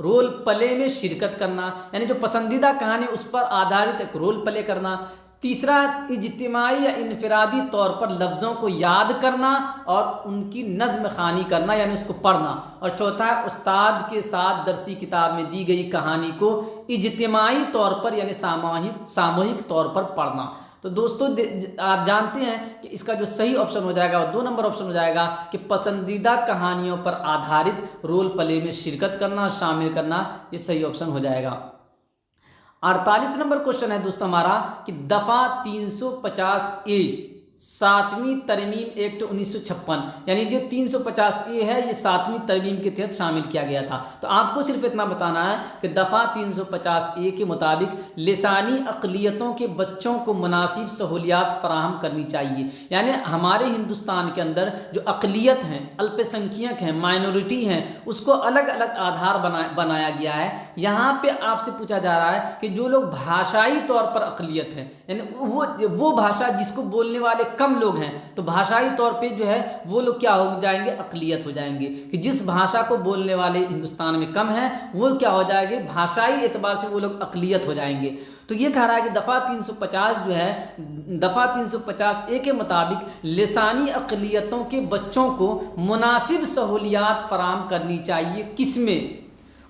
रोल प्ले में शिरकत करना, यानी जो पसंदीदा कहानी उस पर आधारित एक रोल प्ले करना। तीसरा इज्तिमाई या इनफरादी तौर पर लफ्ज़ों को याद करना और उनकी नज़्म ख़ानी करना, यानी उसको पढ़ना। और चौथा है उस्ताद के साथ दरसी किताब में दी गई कहानी को इज्तिमाई तौर पर यानी सामूहिक तौर पर पढ़ना। तो दोस्तों आप जानते हैं कि इसका जो सही ऑप्शन हो जाएगा वो 2 नंबर ऑप्शन हो जाएगा कि पसंदीदा कहानियों पर आधारित रोल प्ले में शिरकत करना, शामिल करना, ये सही ऑप्शन हो जाएगा। 48 नंबर क्वेश्चन है दोस्तों हमारा कि दफ़ा 350A 7वीं तरमीम एक्ट 1956, यानी जो 350A है ये 7वीं तरमीम के तहत शामिल किया गया था। तो आपको सिर्फ इतना बताना है कि दफ़ा 350A के मुताबिक लिसानी अक़लियतों के बच्चों को मुनासिब सहूलियात फ़राहम करनी चाहिए, यानी हमारे हिंदुस्तान के अंदर जो अक़लियत हैं, अल्पसंख्यक हैं, माइनॉरिटी हैं, उसको अलग अलग आधार बनाया गया है। यहाँ पर आपसे पूछा जा रहा है कि जो लोग भाषाई तौर पर अक़लियत हैं, यानी वो भाषा जिसको बोलने वाले कम लोग हैं, तो भाषाई तौर पे जो है वो लोग क्या हो जाएंगे? अक़लियत हो जाएंगे। कि जिस भाषा को बोलने वाले हिंदुस्तान में कम हैं वो क्या हो जाएंगे? भाषाई एतबार से वो लोग अक़लियत हो जाएंगे। तो ये कह रहा है कि दफ़ा 350 जो है, दफ़ा 350A के मुताबिक लिसानी अक़लियतों के बच्चों को मुनासिब सहूलियात फ़राहम करनी चाहिए। किसमें?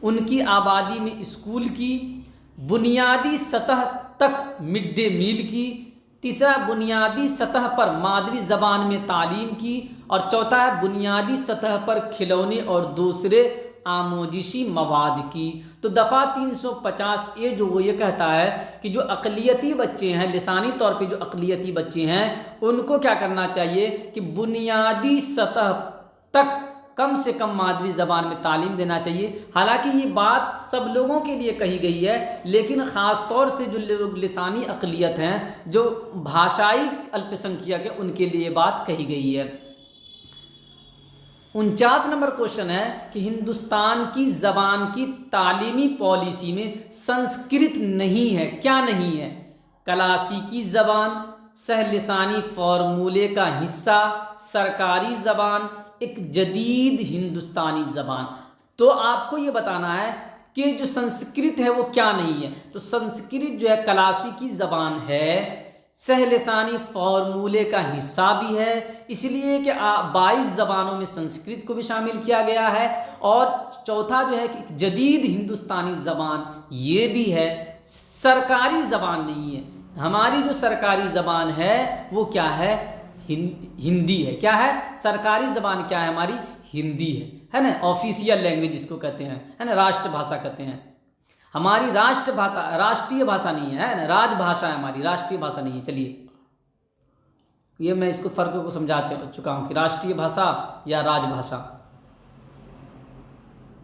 उनकी आबादी में स्कूल की, बुनियादी सतह तक मिड डे मील की, तीसरा बुनियादी सतह पर मादरी ज़बान में तालीम की, और चौथा है बुनियादी सतह पर खिलौने और दूसरे आमोजिशी मवाद की। तो दफ़ा 350A जो वो ये कहता है कि जो अक़लियती बच्चे हैं, लिसानी तौर पे जो अक़लियती बच्चे हैं, उनको क्या करना चाहिए कि बुनियादी सतह तक कम से कम मादरी ज़बान में तालीम देना चाहिए। हालांकि ये बात सब लोगों के लिए कही गई है, लेकिन ख़ास तौर से जो लोग लिसानी अक़लियत हैं, जो भाषाई अल्पसंख्यक है, उनके लिए बात कही गई है। 49 नंबर क्वेश्चन है कि हिंदुस्तान की ज़बान की तालीमी पॉलिसी में संस्कृत नहीं है, क्या नहीं है? क्लासिकी ज़बान, सहलिसानी फार्मूले का हिस्सा, सरकारी ज़बान, एक जदीद हिंदुस्तानी ज़बान। तो आपको ये बताना है कि जो संस्कृत है वो क्या नहीं है। तो संस्कृत जो है क्लासिकी ज़बान है, सहलिसानी फार्मूले का हिस्सा भी है, इसलिए कि 22 ज़बानों में संस्कृत को भी शामिल किया गया है। और चौथा जो है कि जदीद हिंदुस्तानी ज़बान ये भी है, सरकारी ज़बान नहीं है। हमारी जो सरकारी ज़बान है वो क्या है? हिंदी है। क्या है? सरकारी ज़बान क्या है हमारी? हिंदी है ना। ऑफिशियल लैंग्वेज जिसको कहते हैं, है ना, राष्ट्रभाषा कहते हैं। हमारी राष्ट्रीय भाषा नहीं है ना, राजभाषा है हमारी, राष्ट्रीय भाषा नहीं है। चलिए, ये मैं इसको फ़र्क को समझा चुका हूँ कि राष्ट्रीय भाषा या राजभाषा।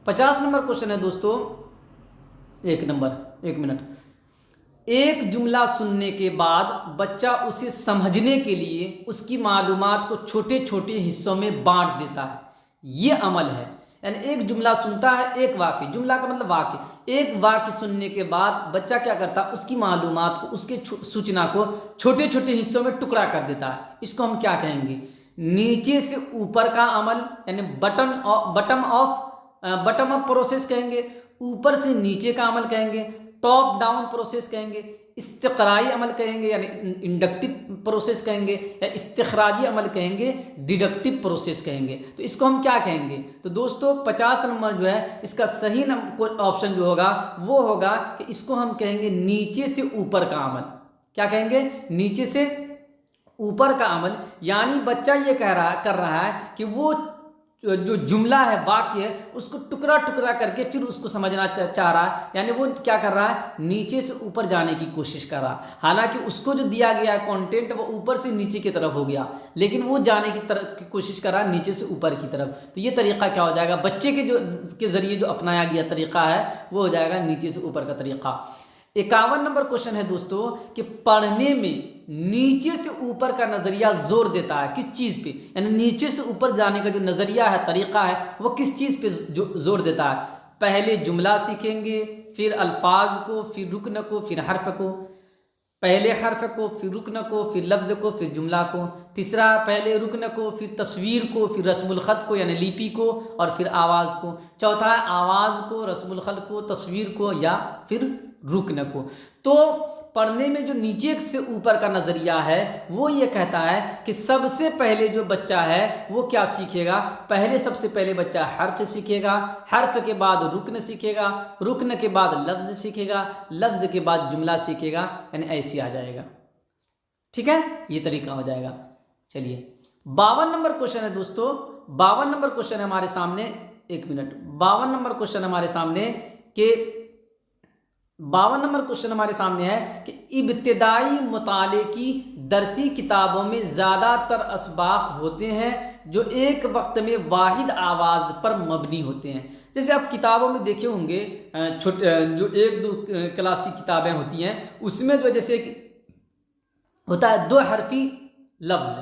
50 नंबर क्वेश्चन है दोस्तों, एक मिनट। एक जुमला सुनने के बाद बच्चा उसे समझने के लिए उसकी मालूमात को छोटे छोटे हिस्सों में बांट देता है, ये अमल है। यानी एक जुमला सुनता है, एक वाक्य, जुमला का मतलब वाक्य, एक वाक्य सुनने के बाद बच्चा क्या करता है? उसकी मालूमात को, उसके सूचना को छोटे छोटे हिस्सों में टुकड़ा कर देता है। इसको हम क्या कहेंगे? नीचे से ऊपर का अमल, यानी बटम अप प्रोसेस कहेंगे। ऊपर से नीचे का अमल कहेंगे, टॉप डाउन प्रोसेस कहेंगे। इस्तिक़राई अमल कहेंगे यानी इंडक्टिव प्रोसेस कहेंगे, या इस्तिख़राजी अमल कहेंगे, डिडक्टिव प्रोसेस कहेंगे। तो इसको हम क्या कहेंगे? तो दोस्तों 50 नंबर जो है इसका सही ऑप्शन जो होगा वो होगा कि इसको हम कहेंगे नीचे से ऊपर का अमल। क्या कहेंगे? नीचे से ऊपर का अमल। यानी बच्चा ये कर रहा है कि वो जो जुमला है, वाक्य है, उसको टुकड़ा टुकड़ा करके फिर उसको समझना चाह रहा है। यानी वो क्या कर रहा है? नीचे से ऊपर जाने की कोशिश कर रहा है। हालांकि उसको जो दिया गया है कंटेंट वो ऊपर से नीचे की तरफ हो गया, लेकिन वो जाने की कोशिश कर रहा है नीचे से ऊपर की तरफ। तो ये तरीका क्या हो जाएगा? बच्चे के ज़रिए जो अपनाया गया तरीका है वो हो जाएगा नीचे से ऊपर का तरीका। 51 नंबर क्वेश्चन है दोस्तों कि पढ़ने में नीचे से ऊपर का नज़रिया जोर देता है किस चीज़ पे? यानी नीचे से ऊपर जाने का जो नज़रिया है, तरीका है, वो किस चीज़ पे जोर देता है? पहले जुमला सीखेंगे, फिर अल्फाज को, फिर रुकन को, फिर हर्फ को। पहले हर्फ को, फिर रुकन को, फिर लफ्ज़ को, फिर जुमला को। तीसरा, पहले रुकन को, फिर तस्वीर को, फिर रस्मुल ख़त को यानी लिपि को, और फिर आवाज़ को। चौथा है आवाज़ को, रस्मुल ख़त को, तस्वीर को, या फिर रुकन को। तो पढ़ने में जो नीचे से ऊपर का नज़रिया है वो ये कहता है कि सबसे पहले जो बच्चा है वो क्या सीखेगा? पहले सबसे पहले बच्चा हर्फ सीखेगा, हर्फ के बाद रुकन सीखेगा, रुकन के बाद लफ्ज़ सीखेगा, लफ्ज़ के बाद जुमला सीखेगा, यानी ऐसे आ जाएगा। ठीक है, ये तरीका हो जाएगा। चलिए 52 नंबर क्वेश्चन है दोस्तों। 52 नंबर क्वेश्चन है हमारे सामने, 52 नंबर क्वेश्चन हमारे सामने कि 52 नंबर क्वेश्चन हमारे सामने है कि इब्तिदाई मुताले की दरसी किताबों में ज़्यादातर असबाक होते हैं जो एक वक्त में वाहिद आवाज़ पर मबनी होते हैं। जैसे आप किताबों में देखे होंगे, छोटे जो 1-2 क्लास की किताबें होती हैं उसमें जो जैसे होता है 2 हरफी लफ्ज़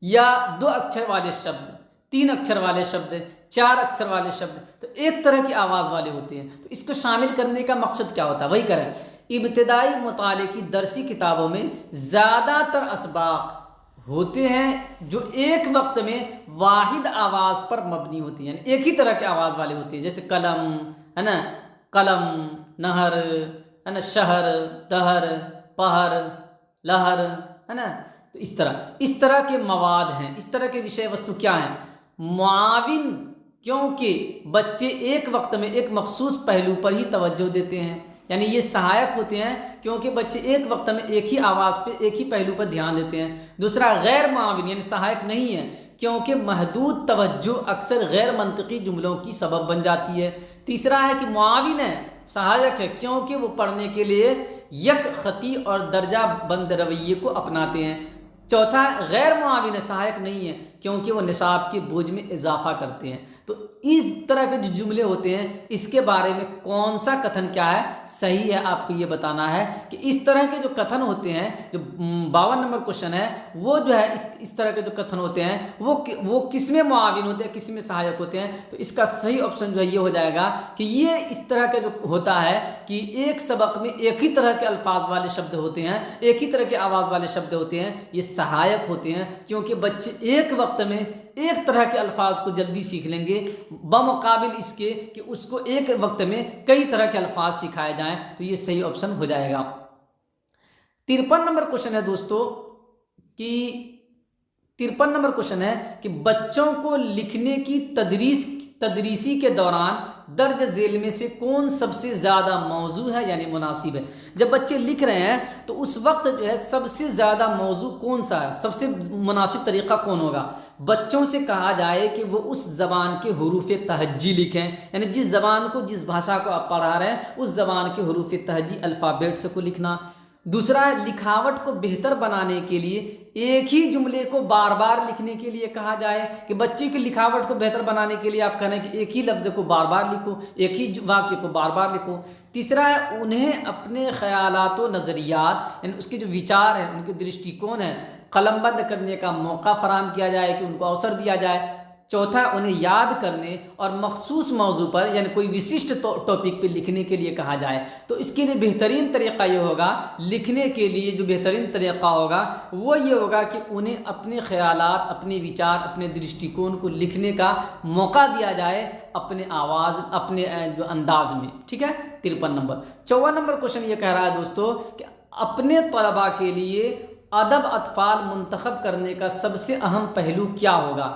या 2 अक्षर वाले शब्द, 3 अक्षर वाले शब्द, 4 अक्षर वाले शब्द, तो एक तरह की आवाज़ वाले होते हैं। तो इसको शामिल करने का मकसद क्या होता है? वही करें, इब्तिदाई मुताले की दरसी किताबों में ज़्यादातर असबाक होते हैं जो एक वक्त में वाहिद आवाज़ पर मबनी होती हैं, यानी एक ही तरह की आवाज़ वाले होते हैं। जैसे कलम है ना, कलम, नहर है ना, शहर, दहर, पहर, लहर है ना। तो इस तरह के मवाद हैं, इस तरह के विषय वस्तु क्या हैं? मुआविन, क्योंकि बच्चे एक वक्त में एक मखसूस पहलू पर ही तवज्जो देते हैं, यानी ये सहायक होते हैं क्योंकि बच्चे एक वक्त में एक ही आवाज़ पे, एक ही पहलू पर ध्यान देते हैं। दूसरा, गैर मुआविन यानी सहायक नहीं है क्योंकि महदूद तवज्जो अक्सर गैर मंतकी जुमलों की सबब बन जाती है। तीसरा है कि मुआविन है, सहायक है, क्योंकि वो पढ़ने के लिए यक खती और दर्जा बंद रवैये को अपनाते हैं। चौथा, गैर मुआविन है, सहायक नहीं है क्योंकि वो निसाब के बोझ में इजाफा करते हैं। तो इस तरह के जो जुमले होते हैं इसके बारे में कौन सा कथन क्या है सही है, आपको ये बताना है कि इस तरह के जो कथन होते हैं, जो 52 नंबर क्वेश्चन है वो जो है इस तरह के जो कथन होते हैं वो किस में मुआविन होते हैं, किस में सहायक होते हैं। तो इसका सही ऑप्शन जो है ये हो जाएगा कि ये इस तरह का जो होता है कि एक सबक में एक ही तरह के अल्फाज वाले शब्द होते हैं, एक ही तरह के आवाज़ वाले शब्द होते हैं, ये सहायक होते हैं क्योंकि बच्चे एक वक्त में एक तरह के अल्फाज को जल्दी सीख लेंगे बमुकाबिल इसके कि उसको एक वक्त में कई तरह के अल्फाज सिखाए जाएं। तो ये सही ऑप्शन हो जाएगा। 53 नंबर क्वेश्चन है दोस्तों कि 53 नंबर क्वेश्चन है कि बच्चों को लिखने की तदरीसी के दौरान दर्ज झेल में से कौन सबसे ज़्यादा मौजू है यानी मुनासिब है। जब बच्चे लिख रहे हैं तो उस वक्त जो है सबसे ज़्यादा मौजू कौन सा है, सबसे मुनासिब तरीक़ा कौन होगा। बच्चों से कहा जाए कि वो उस ज़बान के हरूफ तहज्जी लिखें, यानी जिस ज़बान को, जिस भाषा को आप पढ़ा रहे हैं उस ज़बान के हरूफ तहज्जी अल्फ़ाबेट्स को लिखना। दूसरा है लिखावट को बेहतर बनाने के लिए एक ही जुमले को बार बार लिखने के लिए कहा जाए कि बच्चे की लिखावट को बेहतर बनाने के लिए आप कह रहे हैं कि एक ही लफ्ज़ को बार बार लिखो, एक ही वाक्य को बार बार लिखो। तीसरा है उन्हें अपने ख्यालात व नज़रियात यानी उसके जो विचार हैं, उनके दृष्टिकोण हैं, कलमबंद करने का मौका फराहम किया जाए कि उनको अवसर दिया जाए। चौथा उन्हें याद करने और मखसूस मौजू पर यानी कोई विशिष्ट टॉपिक पे लिखने के लिए कहा जाए। तो इसके लिए बेहतरीन तरीक़ा ये होगा, लिखने के लिए जो बेहतरीन तरीक़ा होगा वो ये होगा कि उन्हें अपने ख़यालात, अपने विचार, अपने दृष्टिकोण को लिखने का मौका दिया जाए अपने आवाज़, अपने जो अंदाज में। ठीक है। 53 नंबर। 54 नंबर क्वेश्चन ये कह रहा है दोस्तों कि अपने तलबा के लिए अदब अतफ़ाल मुंतखब करने का सबसे अहम पहलू क्या होगा।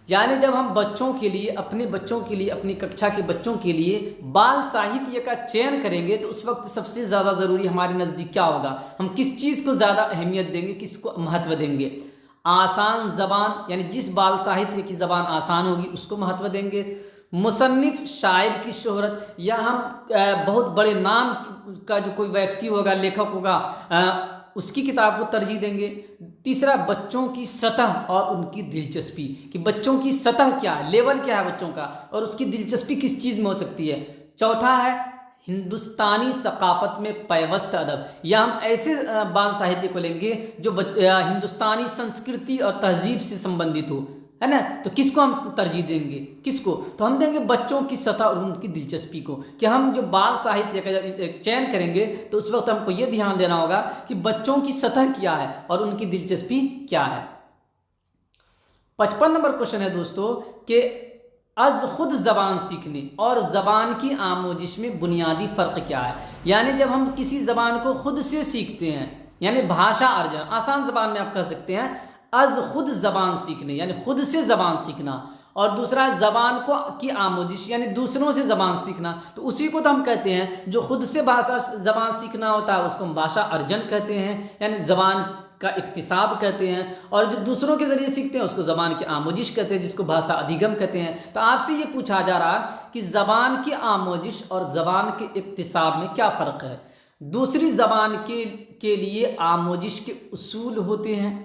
यानी जब हम बच्चों के लिए, अपने बच्चों के लिए, अपनी कक्षा के बच्चों के लिए बाल साहित्य का चयन करेंगे तो उस वक्त सबसे ज़्यादा ज़रूरी हमारे नज़दीक क्या होगा, हम किस चीज़ को ज़्यादा अहमियत देंगे, किसको महत्व देंगे। आसान ज़बान यानी जिस बाल साहित्य की ज़बान आसान होगी उसको महत्व देंगे। मुसन्निफ़ शायर की शोहरत या हम बहुत बड़े नाम का जो कोई व्यक्ति होगा, लेखक होगा, उसकी किताब को तरजीह देंगे। तीसरा बच्चों की सतह और उनकी दिलचस्पी कि बच्चों की सतह क्या है, लेवल क्या है बच्चों का और उसकी दिलचस्पी किस चीज़ में हो सकती है। चौथा है हिंदुस्तानी सकाफ़त में पैवस्त अदब, या हम ऐसे बाल साहित्य को लेंगे जो हिंदुस्तानी संस्कृति और तहजीब से संबंधित हो, है ना। तो किसको हम तरजीह देंगे, किसको, तो हम देंगे बच्चों की सतह और उनकी दिलचस्पी को। कि हम जो बाल साहित्य का चयन करेंगे तो उस वक्त हमको ये ध्यान देना होगा कि बच्चों की सतह क्या है और उनकी दिलचस्पी क्या है। 55 नंबर क्वेश्चन है दोस्तों कि अज खुद ज़बान सीखने और ज़बान की आमोजिश में बुनियादी फ़र्क क्या है। यानी जब हम किसी ज़बान को खुद से सीखते हैं यानी भाषा अर्जन, आसान ज़बान में आप कह सकते हैं अज खुद ज़बान सीखने यानी खुद से ज़बान सीखना, और दूसरा ज़बान को की आमोजिश यानी दूसरों से ज़बान सीखना। तो उसी को तो हम कहते हैं, जो खुद से ज़बान सीखना होता है उसको हम भाषा अर्जन कहते हैं यानी ज़बान का इक्तिसाब कहते हैं, और जो दूसरों के ज़रिए सीखते हैं उसको ज़बान की आमोजिश कहते हैं, जिसको भाषा अधिगम कहते हैं। तो आपसे ये पूछा जा रहा कि ज़बान की आमोजिश और ज़बान के इक्तिसाब में क्या फ़र्क है। दूसरी ज़बान के लिए आमोजिश के उसूल होते हैं।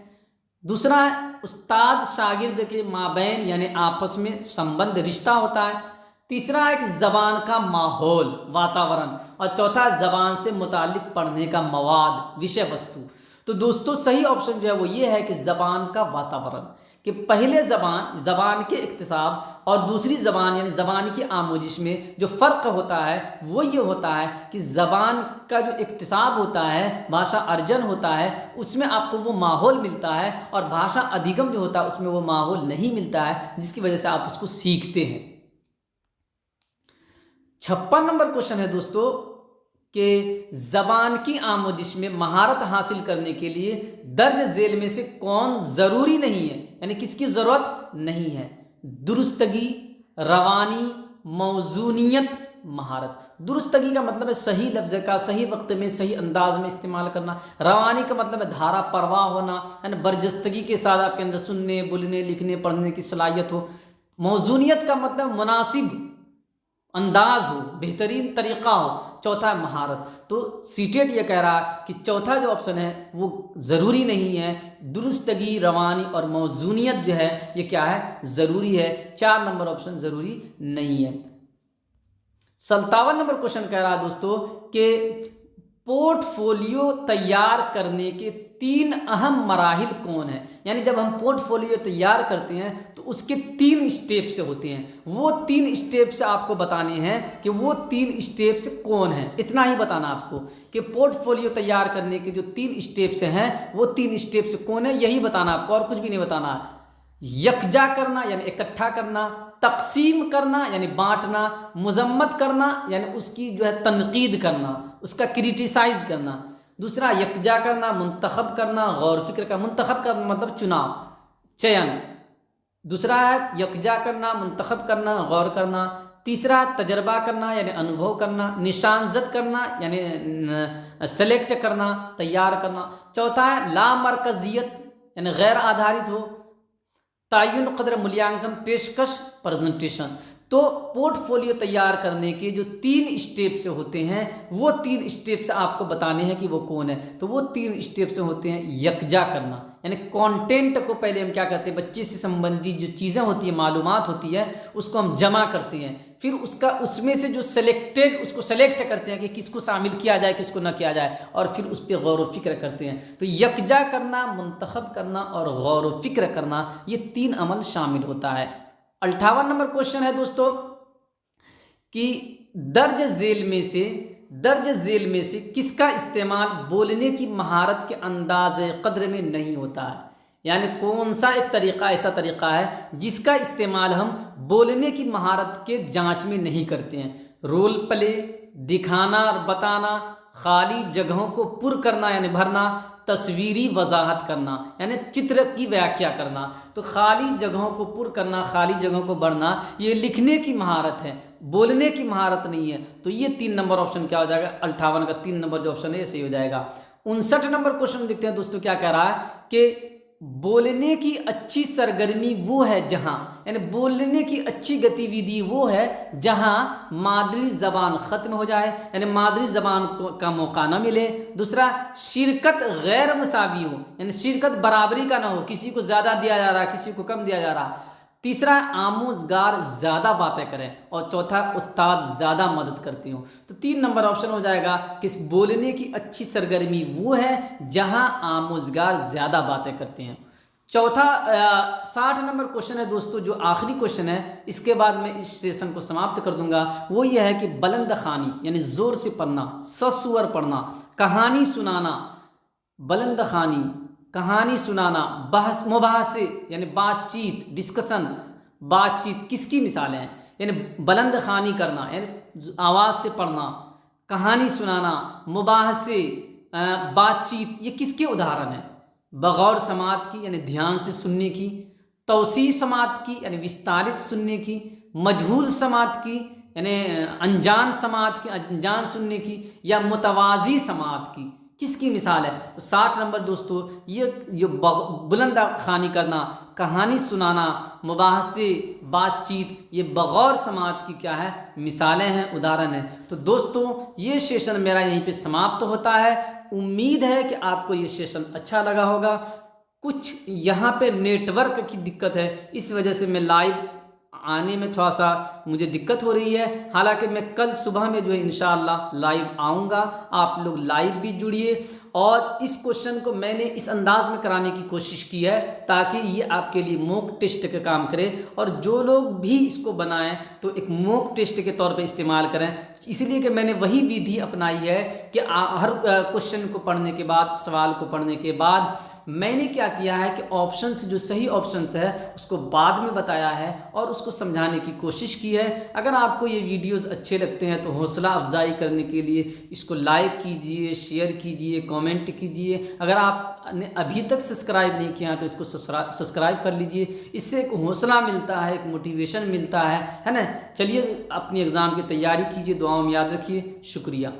दूसरा है उस्ताद शागिर्द के माबैन यानी आपस में संबंध, रिश्ता होता है। तीसरा है कि ज़बान का माहौल, वातावरण, और चौथा ज़बान से मुतालिक पढ़ने का मवाद, विषय वस्तु। तो दोस्तों सही ऑप्शन जो है वो ये है कि ज़बान का वातावरण, कि पहले ज़बान के इक्तिसाब और दूसरी ज़बान यानी ज़बान की आमोजिश में जो फ़र्क होता है वो ये होता है कि ज़बान का जो इक्तिसाब होता है, भाषा अर्जन होता है, उसमें आपको वो माहौल मिलता है, और भाषा अधिगम जो होता है उसमें वो माहौल नहीं मिलता है, जिसकी वजह से आप उसको सीखते हैं। 56 नंबर क्वेश्चन है दोस्तों कि ज़बान की आमोजिश में महारत हासिल करने के लिए दर्ज झेल में से कौन ज़रूरी नहीं है, यानी किसकी ज़रूरत नहीं है। दुरुस्तगी, रवानी, मौजूनियत, महारत। दुरुस्तगी का मतलब है सही लफ्ज़ का सही वक्त में सही अंदाज में इस्तेमाल करना। रवानी का मतलब है धारा परवाह होना, है ना, बरजस्तगी के साथ आपके अंदर सुनने, बोलने, लिखने, पढ़ने की सलाहियत हो। मौजूनियत का मतलब मुनासिब अंदाज हो, बेहतरीन तरीका हो। चौथा है महारत। तो सीटेट ये कह रहा है कि चौथा जो ऑप्शन है वो ज़रूरी नहीं है, दुरुस्तगी, रवानी और मौजूनियत जो है ये क्या है, ज़रूरी है। 4 नंबर ऑप्शन ज़रूरी नहीं है। 57 नंबर क्वेश्चन कह रहा है दोस्तों कि पोर्टफोलियो तैयार करने के 3 अहम मराहिल कौन है। यानी जब हम पोर्टफोलियो तैयार करते हैं तो उसके 3 स्टेप्स होते हैं। वो 3 स्टेप्स आपको बताने हैं कि वो 3 स्टेप्स कौन हैं। इतना ही बताना आपको कि पोर्टफोलियो तैयार करने के जो 3 स्टेप्स हैं वो 3 स्टेप्स कौन है, यही बताना आपको, और कुछ भी नहीं बताना। यकजा करना यानी इकट्ठा करना, तकसीम करना यानी बांटना, मुजम्मत करना यानी उसकी जो है तनकीद करना, उसका क्रिटिसाइज करना। दूसरा यकजा करना, मुंतखब करना, गौर फिक्र का, मुंतखब का मतलब चुनाव, चयन। दूसरा है यकजा करना, मुंतखब करना, गौर करना। तीसरा तजर्बा करना यानी अनुभव करना, निशानजद करना यानी सेलेक्ट करना, तैयार करना। चौथा है लामरकजियत यानी गैर आधारित हो, तयन कदर मूल्यांकन, पेशकश, प्रेजेंटेशन। तो पोर्टफोलियो तैयार करने के जो 3 स्टेप्स होते हैं वो 3 स्टेप्स आपको बताने हैं कि वो कौन है। तो वो 3 स्टेप्स होते हैं यकजा करना यानी कंटेंट को पहले हम क्या करते हैं, बच्चे से संबंधित जो चीज़ें होती है, मालूमात होती है, उसको हम जमा करते हैं। फिर उसमें से जो सेलेक्टेड उसको सेलेक्ट करते हैं कि किसको शामिल किया जाए, किसको न किया जाए, और फिर उस पर गौर व फिक्र करते हैं। तो यकजा करना, मुंतखब करना और गौर व फिक्र करना, ये 3 अमल शामिल होता है। 58 नंबर क्वेश्चन है दोस्तों कि दर्ज झेल में से किसका इस्तेमाल बोलने की महारत के अंदाज कद्र में नहीं होता है। यानी कौन सा एक तरीका ऐसा तरीका है जिसका इस्तेमाल हम बोलने की महारत के जांच में नहीं करते हैं। रोल प्ले, दिखाना और बताना, खाली जगहों को पुर करना यानी भरना, तस्वीरी वजाहत करना यानी चित्र की व्याख्या करना। तो खाली जगहों को पुर करना, खाली जगहों को भरना, ये लिखने की महारत है, बोलने की महारत नहीं है। तो ये 3 नंबर ऑप्शन क्या हो जाएगा, 58 का 3 नंबर जो ऑप्शन है ये सही हो जाएगा। 59 नंबर क्वेश्चन देखते हैं दोस्तों क्या कह रहा है कि बोलने की अच्छी सरगर्मी वो है जहाँ, यानी बोलने की अच्छी गतिविधि वो है जहाँ मादरी ज़बान ख़त्म हो जाए यानी मादरी ज़बान का मौका ना मिले। दूसरा शिरकत गैर मसावी हो यानी शिरकत बराबरी का ना हो, किसी को ज़्यादा दिया जा रहा, किसी को कम दिया जा रहा। तीसरा आमोजगार ज़्यादा बातें करें, और चौथा उस्ताद ज़्यादा मदद करती हूँ। तो 3 नंबर ऑप्शन हो जाएगा कि बोलने की अच्छी सरगर्मी वो है जहाँ आमोजगार ज़्यादा बातें करते हैं। चौथा 60 नंबर क्वेश्चन है दोस्तों, जो आखिरी क्वेश्चन है, इसके बाद मैं इस सेशन को समाप्त कर दूंगा। वो ये है कि बुलंद खानी यानी ज़ोर से पढ़ना, ससुर पढ़ना, कहानी सुनाना, बुलंद खानी, कहानी सुनाना, बहस मुबाहसे यानी बातचीत, डिस्कशन, बातचीत किसकी मिसालें हैं। यानी बुलंद खानी करना यानी आवाज़ से पढ़ना, कहानी सुनाना, मुबाहसे, बातचीत, ये किसके उदाहरण हैं। बगौर समात की यानी ध्यान से सुनने की, तौसी समात की यानी विस्तारित सुनने की, मजहूल समात की यानी अनजान समात की, अनजान सुनने की, या मुतवाज़ी समात की, किसकी मिसाल है। तो 60 नंबर दोस्तों ये जो बुलंद खानी करना, कहानी सुनाना, मुबाहसे, बातचीत, ये बगौर समात की क्या है, मिसालें हैं, उदाहरण हैं। तो दोस्तों ये सेशन मेरा यहीं पे समाप्त होता है। उम्मीद है कि आपको ये सेशन अच्छा लगा होगा। कुछ यहाँ पे नेटवर्क की दिक्कत है, इस वजह से मैं लाइव आने में थोड़ा सा मुझे दिक्कत हो रही है। हालांकि मैं कल सुबह में जो है इंशाअल्लाह लाइव आऊँगा। आप लोग लाइव भी जुड़िए, और इस क्वेश्चन को मैंने इस अंदाज में कराने की कोशिश की है ताकि ये आपके लिए मॉक टेस्ट का काम करे, और जो लोग भी इसको बनाएं तो एक मॉक टेस्ट के तौर पे इस्तेमाल करें। इसलिए कि मैंने वही विधि अपनाई है कि हर क्वेश्चन को पढ़ने के बाद, सवाल को पढ़ने के बाद मैंने क्या किया है कि ऑप्शंस, जो सही ऑप्शंस है उसको बाद में बताया है और उसको समझाने की कोशिश की है। अगर आपको ये वीडियोस अच्छे लगते हैं तो हौसला अफजाई करने के लिए इसको लाइक कीजिए, शेयर कीजिए, कमेंट कीजिए। अगर आपने अभी तक सब्सक्राइब नहीं किया तो इसको सब्सक्राइब कर लीजिए। इससे एक हौसला मिलता है, एक मोटिवेशन मिलता है ना। चलिए अपनी एग्ज़ाम की तैयारी कीजिए, दुआओं में याद रखिए। शुक्रिया।